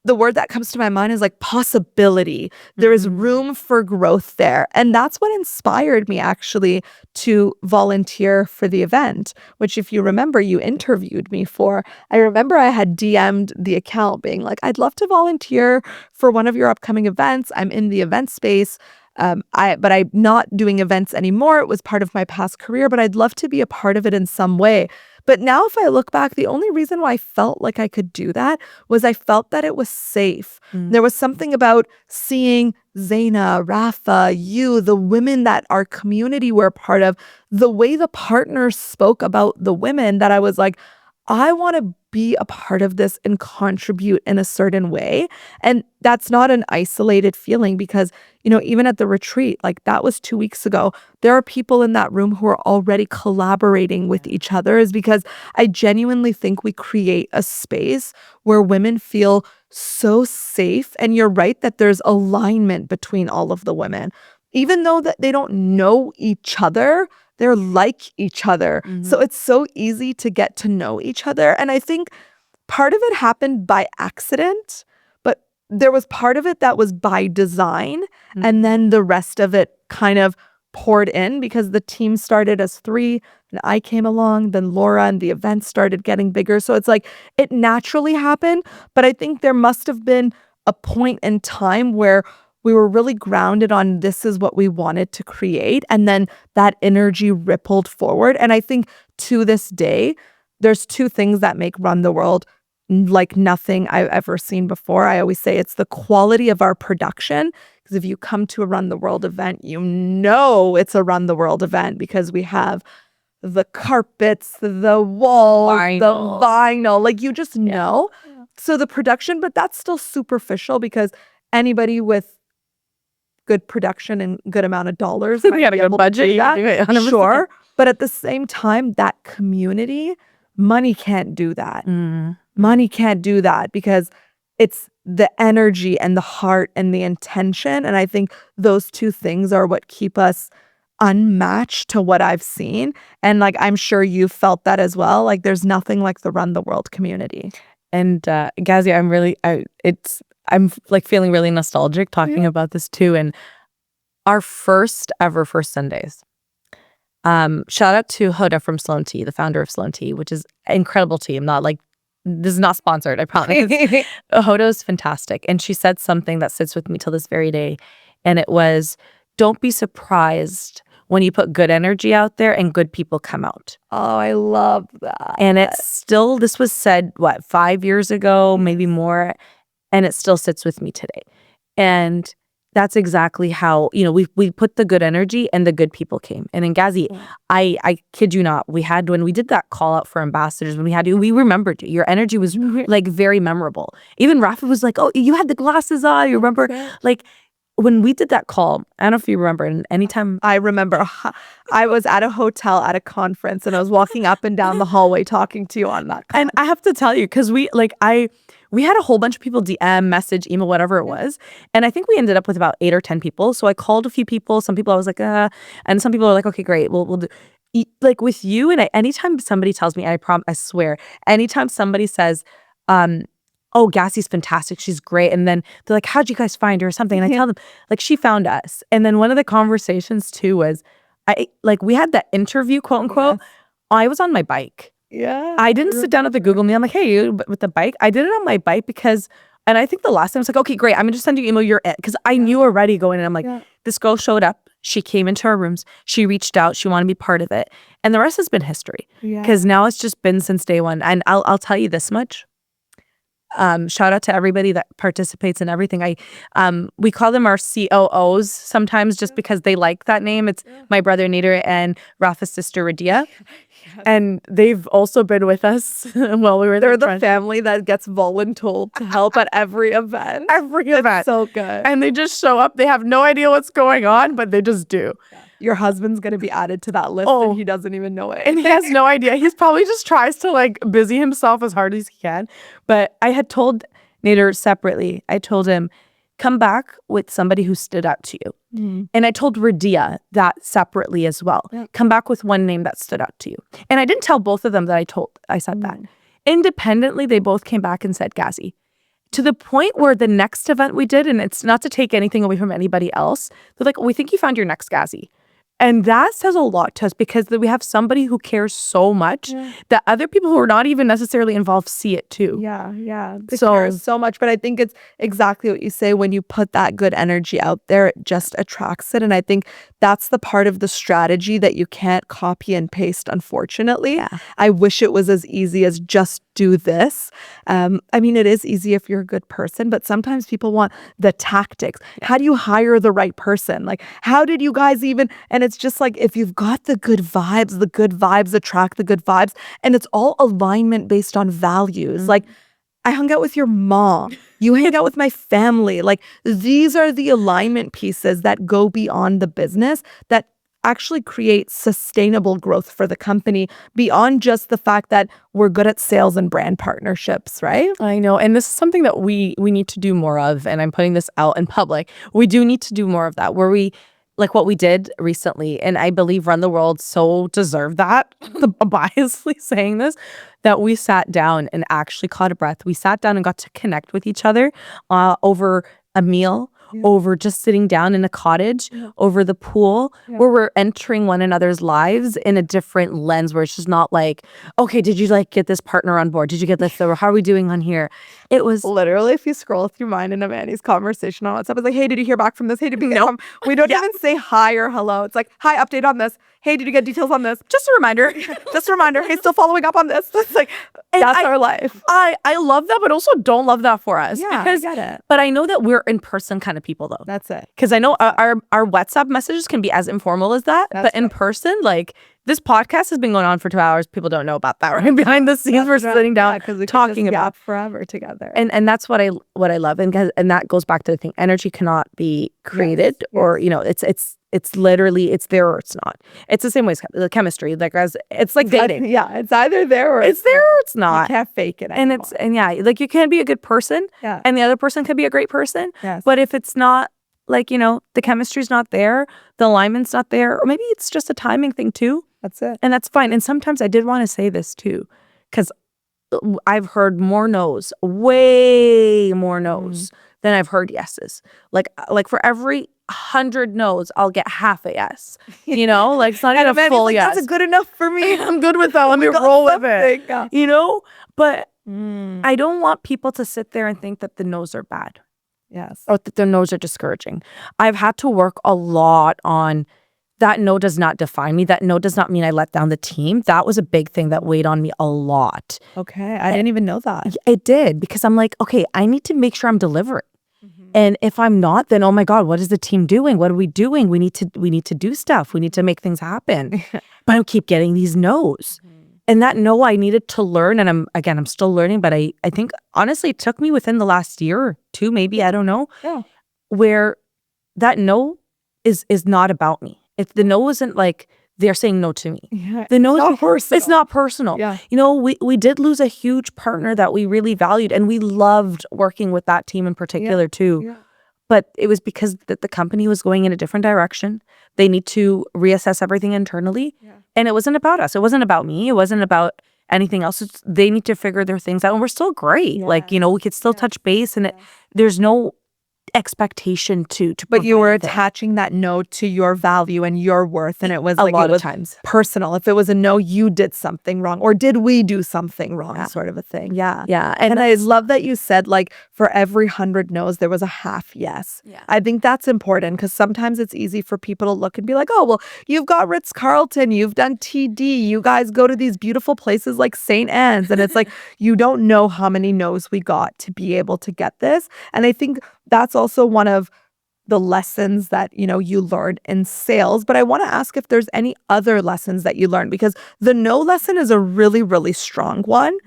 the word that comes to my mind is like possibility. There is room for growth there. And that's what inspired me actually to volunteer for the event, which, if you remember, you interviewed me for. I remember I had DM'd the account being like, I'd love to volunteer for one of your upcoming events. I'm in the event space. But I'm not doing events anymore. It was part of my past career, but I'd love to be a part of it in some way. But now if I look back, the only reason why I felt like I could do that was I felt that it was safe. There was something about seeing Zaina, Rafa, you, the women that our community were part of, the way the partners spoke about the women, that I was like, I want to be a part of this and contribute in a certain way. And that's not an isolated feeling because, even at the retreat, like that was 2 weeks ago, there are people in that room who are already collaborating with each other, is because I genuinely think we create a space where women feel so safe. And you're right that there's alignment between all of the women, even though that they don't know each other. They're like each other. So it's so easy to get to know each other. And I think part of it happened by accident, but there was part of it that was by design. And then the rest of it kind of poured in because the team started as 3, and I came along, then Laura, and the event started getting bigger. So it's like it naturally happened. But I think there must have been a point in time where we were really grounded on this is what we wanted to create. And then that energy rippled forward. And I think to this day, there's 2 things that make Run the World like nothing I've ever seen before. I always say it's the quality of our production. Because if you come to a Run the World event, it's a Run the World event because we have the carpets, the walls, the vinyl, like you just know. So the production, but that's still superficial because anybody with good production and good amount of dollars might You got a be good able to budget, do you can that. do it 100%. Sure. But at the same time, that community, money can't do that. Money can't do that because it's the energy and the heart and the intention. And I think those 2 things are what keep us unmatched to what I've seen. And like, I'm sure you felt that as well. Like there's nothing like the Run the World community. And Ghazi, I'm like feeling really nostalgic talking about this too. And our first Sundays. Shout out to Hoda from Sloan Tea, the founder of Sloan Tea, which is an incredible tea. I'm not like, this is not sponsored, I promise. Hoda's fantastic. And she said something that sits with me till this very day. And it was, don't be surprised when you put good energy out there and good people come out. Oh, I love that. And it's still, this was said, 5 years ago, maybe more. And it still sits with me today. And that's exactly how, we put the good energy and the good people came. And in Ghazi, I kid you not, when we did that call out for ambassadors, when we had you, we remembered you. Your energy was like very memorable. Even Rafa was like, oh, you had the glasses on. You remember? Like when we did that call, I don't know if you remember, and anytime. I remember I was at a hotel at a conference and I was walking up and down the hallway talking to you on that call. And I have to tell you, because we had a whole bunch of people DM, message, email, whatever it was. And I think we ended up with about 8 or 10 people. So I called a few people. Some people I was like, and some people are like, okay, great. We'll do. Like with you, and anytime somebody tells me, I swear, anytime somebody says, oh, Gassi's fantastic, she's great. And then they're like, how'd you guys find her or something? And I tell them, like, she found us. And then one of the conversations too was, we had that interview, quote unquote. I was on my bike. Yeah. I didn't sit down at the Google Meet. I'm like, hey, you with the bike. I did it on my bike because, and I think the last time I was like, okay, great. I'm going to send you an email. You're it. Because I knew already going in. I'm like, this girl showed up. She came into our rooms. She reached out. She wanted to be part of it. And the rest has been history. Because now it's just been since day one. And I'll tell you this much. Shout out to everybody that participates in everything. We call them our COOs sometimes just because they like that name. It's my brother Nader and Rafa's sister Radia. And they've also been with us while we were there. They're the family that gets voluntold to help at every event. It's so good. And they just show up. They have no idea what's going on, but they just do. Your husband's going to be added to that list and he doesn't even know it. And he has no idea. He's probably just tries to like busy himself as hard as he can. But I had told Nader separately, I told him, come back with somebody who stood out to you. And I told Radia that separately as well. Come back with one name that stood out to you. And I didn't tell both of them that I said that. Independently, they both came back and said Ghazi. To the point where the next event we did, and it's not to take anything away from anybody else, they're like, we think you found your next Ghazi. And that says a lot to us because we have somebody who cares so much that other people who are not even necessarily involved see it too. Yeah. They care so much. But I think it's exactly what you say. When you put that good energy out there, it just attracts it. And I think that's the part of the strategy that you can't copy and paste, unfortunately. I wish it was as easy as just do this. I mean, it is easy if you're a good person, but sometimes people want the tactics. How do you hire the right person? Like, how did you guys even, and it's just like, if you've got the good vibes attract the good vibes, and it's all alignment based on values. Like, I hung out with your mom. You hang out with my family. Like, these are the alignment pieces that go beyond the business that actually create sustainable growth for the company beyond just the fact that we're good at sales and brand partnerships, right? I know. And this is something that we need to do more of. And I'm putting this out in public. We do need to do more of that, where we, like what we did recently, and I believe Run the World so deserved that, biasly saying this, that we sat down and actually caught a breath. We sat down and got to connect with each other over a meal, over just sitting down in a cottage, over the pool, where we're entering one another's lives in a different lens, where it's just not like, okay, did you like get this partner on board? Did you get this over? How are we doing on here? It was literally, if you scroll through mine and Amanee's conversation on WhatsApp, it's like, hey, did you hear back from this? Hey, did you come? We don't even say hi or hello. It's like, hi, update on this. Hey, did you get details on this? Just a reminder. Just a reminder. Hey, still following up on this. It's like, that's our life. I love that, but also don't love that for us. Yeah, because, I get it. But I know that we're in person kind of people, though. That's it. Because I know our WhatsApp messages can be as informal as that. But in person, like, this podcast has been going on for 2 hours. People don't know about that, right? Behind the scenes, we're sitting down talking about forever together. And that's what I love. And that goes back to the thing. Energy cannot be created or, it's literally, it's there or it's not. It's the same way as the chemistry. Like, it's like dating. It's either there or it's there or it's not. You can't fake it anymore. Like, you can be a good person and the other person can be a great person. But if it's not, like, the chemistry's not there, the alignment's not there, or maybe it's just a timing thing too. That's it. And that's fine. And sometimes I did want to say this too, because I've heard more no's, way more no's than I've heard yeses. Like for every 100 no's, I'll get half a yes. You know, like it's not even a Manny's full like, yes. that's good enough for me. I'm good with that. Let me got roll with something, it. yeah. You know, but I don't want people to sit there and think that the no's are bad Yes. or that the no's are discouraging. I've had to work a lot on that. No does not define me. That no does not mean I let down the team. That was a big thing that weighed on me a lot. Okay. I didn't even know that. It did, because I'm like, okay, I need to make sure I'm delivering. And if I'm not, then oh my God, what is the team doing? What are we doing? We need to do stuff. We need to make things happen. But I keep getting these no's. And that no, I needed to learn. And I'm still learning, but I think honestly it took me within the last year or two, maybe, I don't know, where that no is not about me. If the no isn't like they're saying no to me. Yeah, The no it's not personal. It's not personal. Yeah. You know, we did lose a huge partner that we really valued, and we loved working with that team in particular too. Yeah. But it was because the company was going in a different direction. They need to reassess everything internally. And it wasn't about us. It wasn't about me. It wasn't about anything else. They need to figure their things out. And we're still great. Like, you know, we could still touch base, and there's no expectation to But you were provide that. attaching that no to your value and your worth, and it was A like lot it of was times. personal. If it was a no, you did something wrong, or did we do something wrong, sort of a thing. Yeah. Yeah. And I love that you said, like, for every 100 no's, there was a half yes. Yeah. I think that's important, because sometimes it's easy for people to look and be like, oh, well, you've got Ritz-Carlton, you've done TD, you guys go to these beautiful places like St. Anne's. And it's like, you don't know how many no's we got to be able to get this. And I think that's also one of the lessons that, you know, you learned in sales. But I want to ask if there's any other lessons that you learned, because the no lesson is a really, really strong one.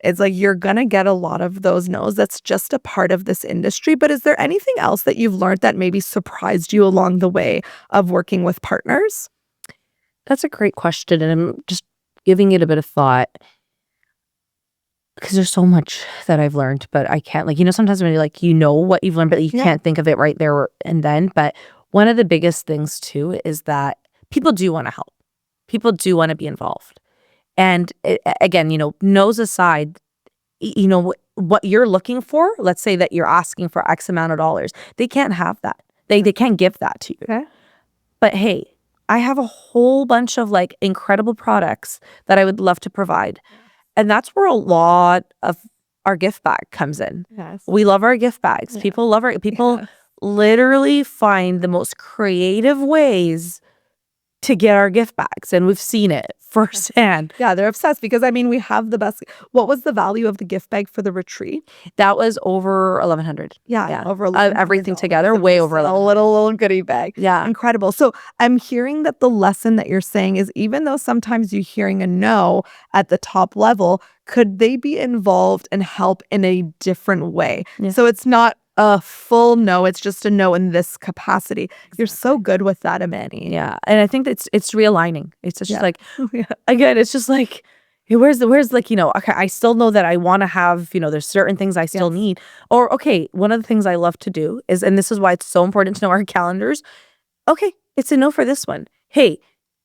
It's like you're going to get a lot of those no's. That's just a part of this industry. But is there anything else that you've learned that maybe surprised you along the way of working with partners? That's a great question. And I'm just giving it a bit of thought, because there's so much that I've learned, but I can't, like, you know, sometimes when you're like, you know what you've learned, but you can't think of it right there and then. But one of the biggest things too is that people do want to help. People do want to be involved. And again, you know, no's aside, you know, what you're looking for, let's say that you're asking for X amount of dollars, they can't have that. They can't give that to you. Okay. But hey, I have a whole bunch of like incredible products that I would love to provide. And that's where a lot of our gift bag comes in. Yes. We love our gift bags. People love our, people literally find the most creative ways to get our gift bags. And we've seen it firsthand. Yeah, they're obsessed, because I mean, we have the best. What was the value of the gift bag for the retreat? That was over 1,100. Yeah, over $1,100. Everything together, way over a 1,100. little goodie bag. Yeah. Incredible. So I'm hearing that the lesson that you're saying is, even though sometimes you're hearing a no at the top level, could they be involved and help in a different way? Yeah. So it's not a full no, it's just a no in this capacity. You're so good with that, Amanee. Yeah. And I think it's realigning. It's just like, Yeah. again, it's just like, hey, where's like, you know, okay, I still know that I want to have, you know, there's certain things I still need. Or, okay, one of the things I love to do is, and this is why it's so important to know our calendars. Okay, it's a no for this one. Hey,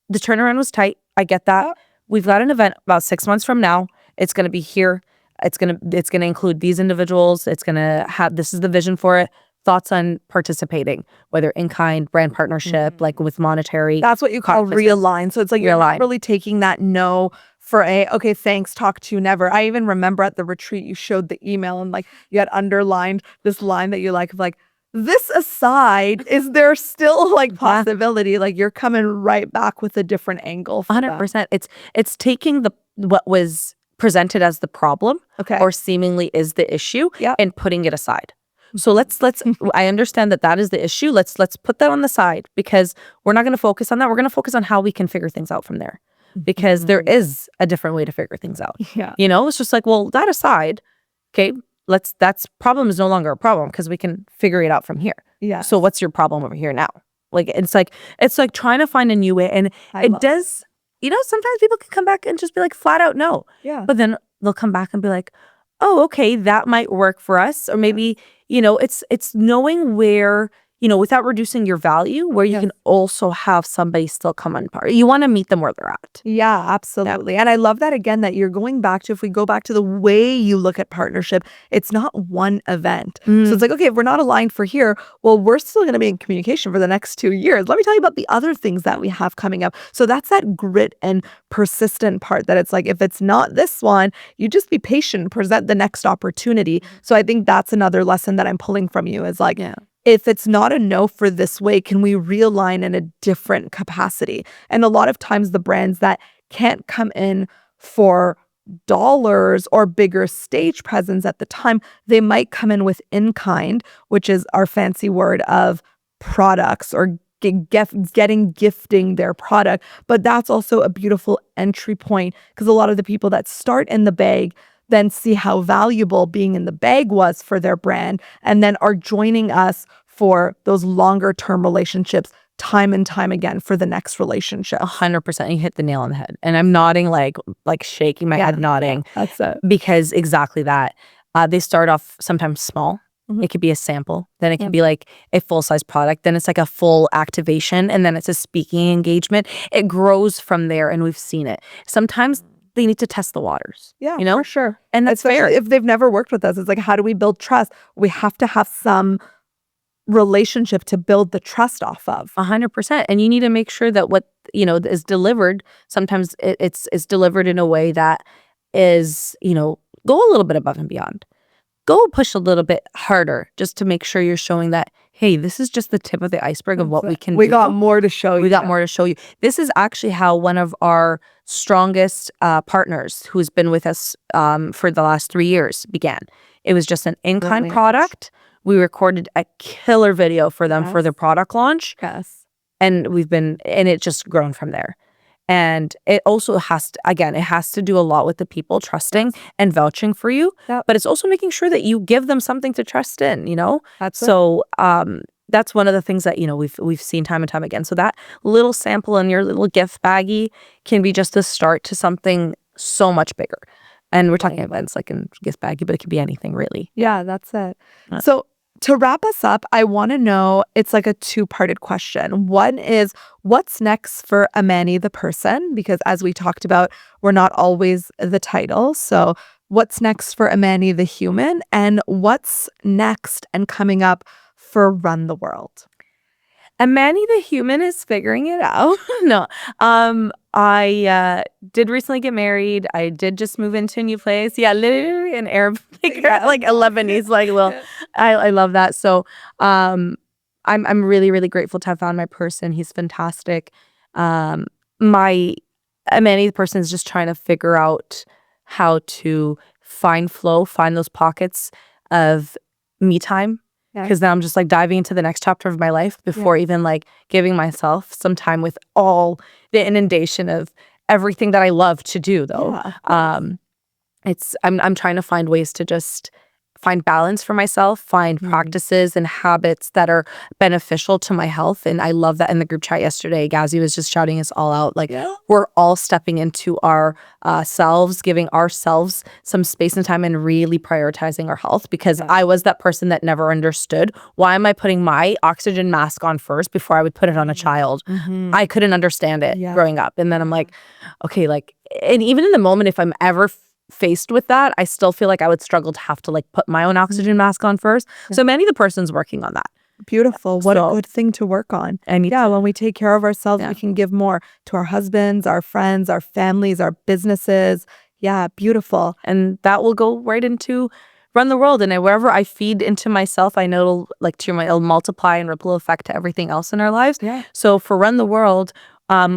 the turnaround was tight. I get that. We've got an event about 6 months from now. It's going to be here. It's going to include these individuals. It's going to have, this is the vision for it. Thoughts on participating, whether in kind, brand partnership, like with monetary. That's what you call realign. So it's like you're not really taking that no for a, okay, thanks, talk to you, never. I even remember at the retreat, you showed the email and like you had underlined this line that you like, of like, this aside, is there still like possibility? Like you're coming right back with a different angle. 100%. It's taking what was presented as the problem, or seemingly is the issue, and putting it aside. So let's I understand that is the issue. Let's put that on the side, because we're not going to focus on that. We're going to focus on how we can figure things out from there, because there is a different way to figure things out. Yeah. You know, it's just like, well, that aside, okay, that's problem is no longer a problem, because we can figure it out from here. Yeah. So what's your problem over here now? Like it's like trying to find a new way, and it does. You know, sometimes people can come back and just be like flat out no. Yeah. But then they'll come back and be like, oh, okay, that might work for us. Or maybe, you know, it's knowing where without reducing your value, where you Yes. can also have somebody still come on par. You want to meet them where they're at. Yeah, absolutely. And I love that again that you're going back to, if we go back to the way you look at partnership, it's not one event. So it's like, okay, if we're not aligned for here, well, we're still going to be in communication for the next 2 years. Let me tell you about the other things that we have coming up. So that's that grit and persistent part, that it's like, if it's not this one, you just be patient, present the next opportunity. So I think that's another lesson that I'm pulling from you, is like, Yeah. if it's not a no for this way, can we realign in a different capacity? And a lot of times the brands that can't come in for dollars or bigger stage presence at the time, they might come in with in-kind, which is our fancy word of products, or gifting their product. But that's also a beautiful entry point, because a lot of the people that start in the bag then see how valuable being in the bag was for their brand, and then are joining us for those longer term relationships time and time again for the next relationship. 100%. You hit the nail on the head. And I'm nodding, like shaking my head, nodding. That's it. Because exactly that. They start off sometimes small. Mhm. It could be a sample. Then it could be like a full-size product. Then it's like a full activation. And then it's a speaking engagement. It grows from there, and we've seen it. Sometimes they need to test the waters. Yeah, You know? for sure. And that's fair. Especially if they've never worked with us, it's like, how do we build trust? We have to have some relationship to build the trust off of. 100%. And you need to make sure that what, is delivered, sometimes it's delivered in a way that is, go a little bit above and beyond. Go push a little bit harder, just to make sure you're showing that, hey, this is just the tip of the iceberg of what we can do. We got more to show you. We got more to show you. This is actually how one of our strongest partners, who's been with us for the last 3 years, began. It was just an in-kind Brilliant. product. We recorded a killer video for them for their product launch. Yes. And it's just grown from there. And it also it has to do a lot with the people trusting and vouching for you. Yep. But it's also making sure that you give them something to trust in, That's it. So that's one of the things that, we've seen time and time again. So that little sample in your little gift baggie can be just a start to something so much bigger. And we're talking events like in gift baggie, but it could be anything really. Yeah, that's it. So to wrap us up, I want to know, it's like a two-parted question. One is, what's next for Amanee the person? Because as we talked about, we're not always the title. So what's next for Amanee the human? And what's next and coming up for Run the World? Amanee the human is figuring it out. No. I did recently get married. I did just move into a new place. Yeah, literally an Arab, like a Lebanese, I love that. So I'm really, really grateful to have found my person. He's fantastic. My Amanee the person is just trying to figure out how to find flow, find those pockets of me time. Because then I'm just like diving into the next chapter of my life before even like giving myself some time with all the inundation of everything that I love to do, though. I'm trying to find ways to just find balance for myself, find practices and habits that are beneficial to my health. And I love that in the group chat yesterday, Gazi was just shouting us all out. Like, we're all stepping into our selves, giving ourselves some space and time, and really prioritizing our health. Because I was that person that never understood, why am I putting my oxygen mask on first before I would put it on a child? I couldn't understand it growing up. And then I'm like, okay, like, and even in the moment, if I'm ever faced with that, I still feel like I would struggle to have to like put my own oxygen mask on first. So Amanee the person's working on that. Beautiful. What a good thing to work on. And when we take care of ourselves, we can give more to our husbands, our friends, our families, our businesses. Yeah, beautiful. And that will go right into Run the World. And wherever I feed into myself, I know it'll multiply and ripple effect to everything else in our lives. So for Run the World,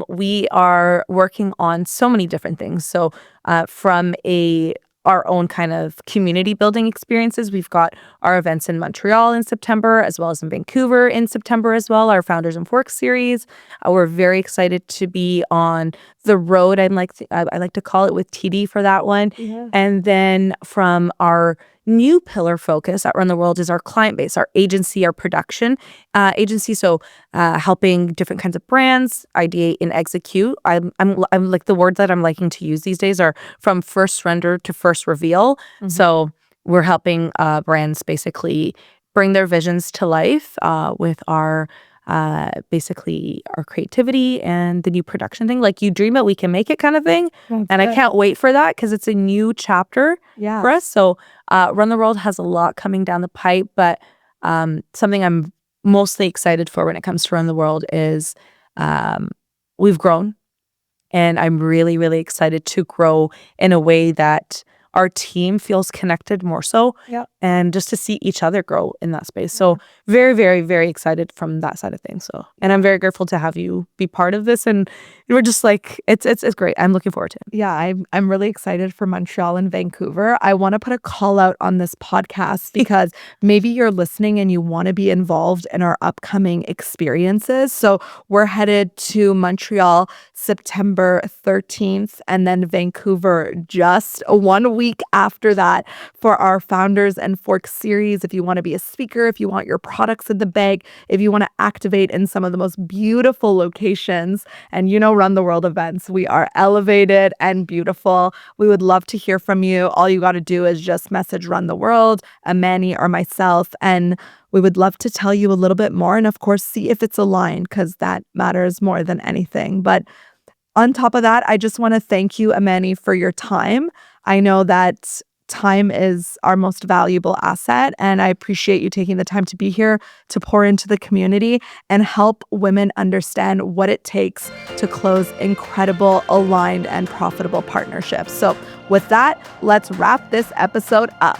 we are working on so many different things. So from our own kind of community building experiences, we've got our events in Montreal in September, as well as in Vancouver in September as well, our Founders and Forks series. We're very excited to be on the road, I like to call it, with TD for that one. And then from our new pillar focus at Run the World is our client base, our agency, our production agency. So helping different kinds of brands ideate and execute. I'm like, the words that I'm liking to use these days are from first surrender to first reveal. So we're helping brands basically bring their visions to life with our basically our creativity and the new production thing. Like, you dream it, we can make it kind of thing. That's And I good. can't wait for that because it's a new chapter Yeah. for us. So Run the World has a lot coming down the pipe, but something I'm mostly excited for when it comes to Run the World is we've grown. And I'm really, really excited to grow in a way that our team feels connected more so, Yeah. and just to see each other grow in that space. So very, very, very excited from that side of things. So, and I'm very grateful to have you be part of this. And we're just like, it's great. I'm looking forward to it. Yeah, I'm really excited for Montreal and Vancouver. I want to put a call out on this podcast because maybe you're listening and you want to be involved in our upcoming experiences. So we're headed to Montreal September 13th and then Vancouver just 1 week after that for our Founders and Forks series. If you want to be a speaker, if you want your products in the bag, if you want to activate in some of the most beautiful locations, and Run the World events, we are elevated and beautiful. We would love to hear from you. All you got to do is just message Run the World, Amanee, or myself, and we would love to tell you a little bit more, and of course see if it's aligned, because that matters more than anything. But on top of that, I just want to thank you, Amanee, for your time. I know that time is our most valuable asset, and I appreciate you taking the time to be here to pour into the community and help women understand what it takes to close incredible, aligned, and profitable partnerships. So with that, let's wrap this episode up.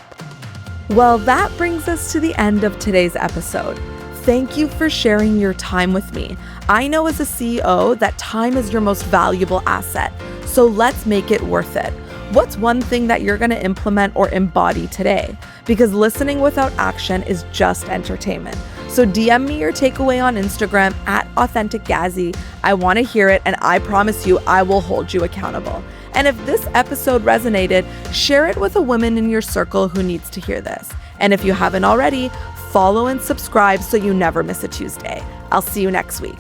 Well, that brings us to the end of today's episode. Thank you for sharing your time with me. I know as a CEO that time is your most valuable asset, so let's make it worth it. What's one thing that you're going to implement or embody today? Because listening without action is just entertainment. So DM me your takeaway on Instagram at AuthenticGazzy. I want to hear it, and I promise you I will hold you accountable. And if this episode resonated, share it with a woman in your circle who needs to hear this. And if you haven't already, follow and subscribe so you never miss a Tuesday. I'll see you next week.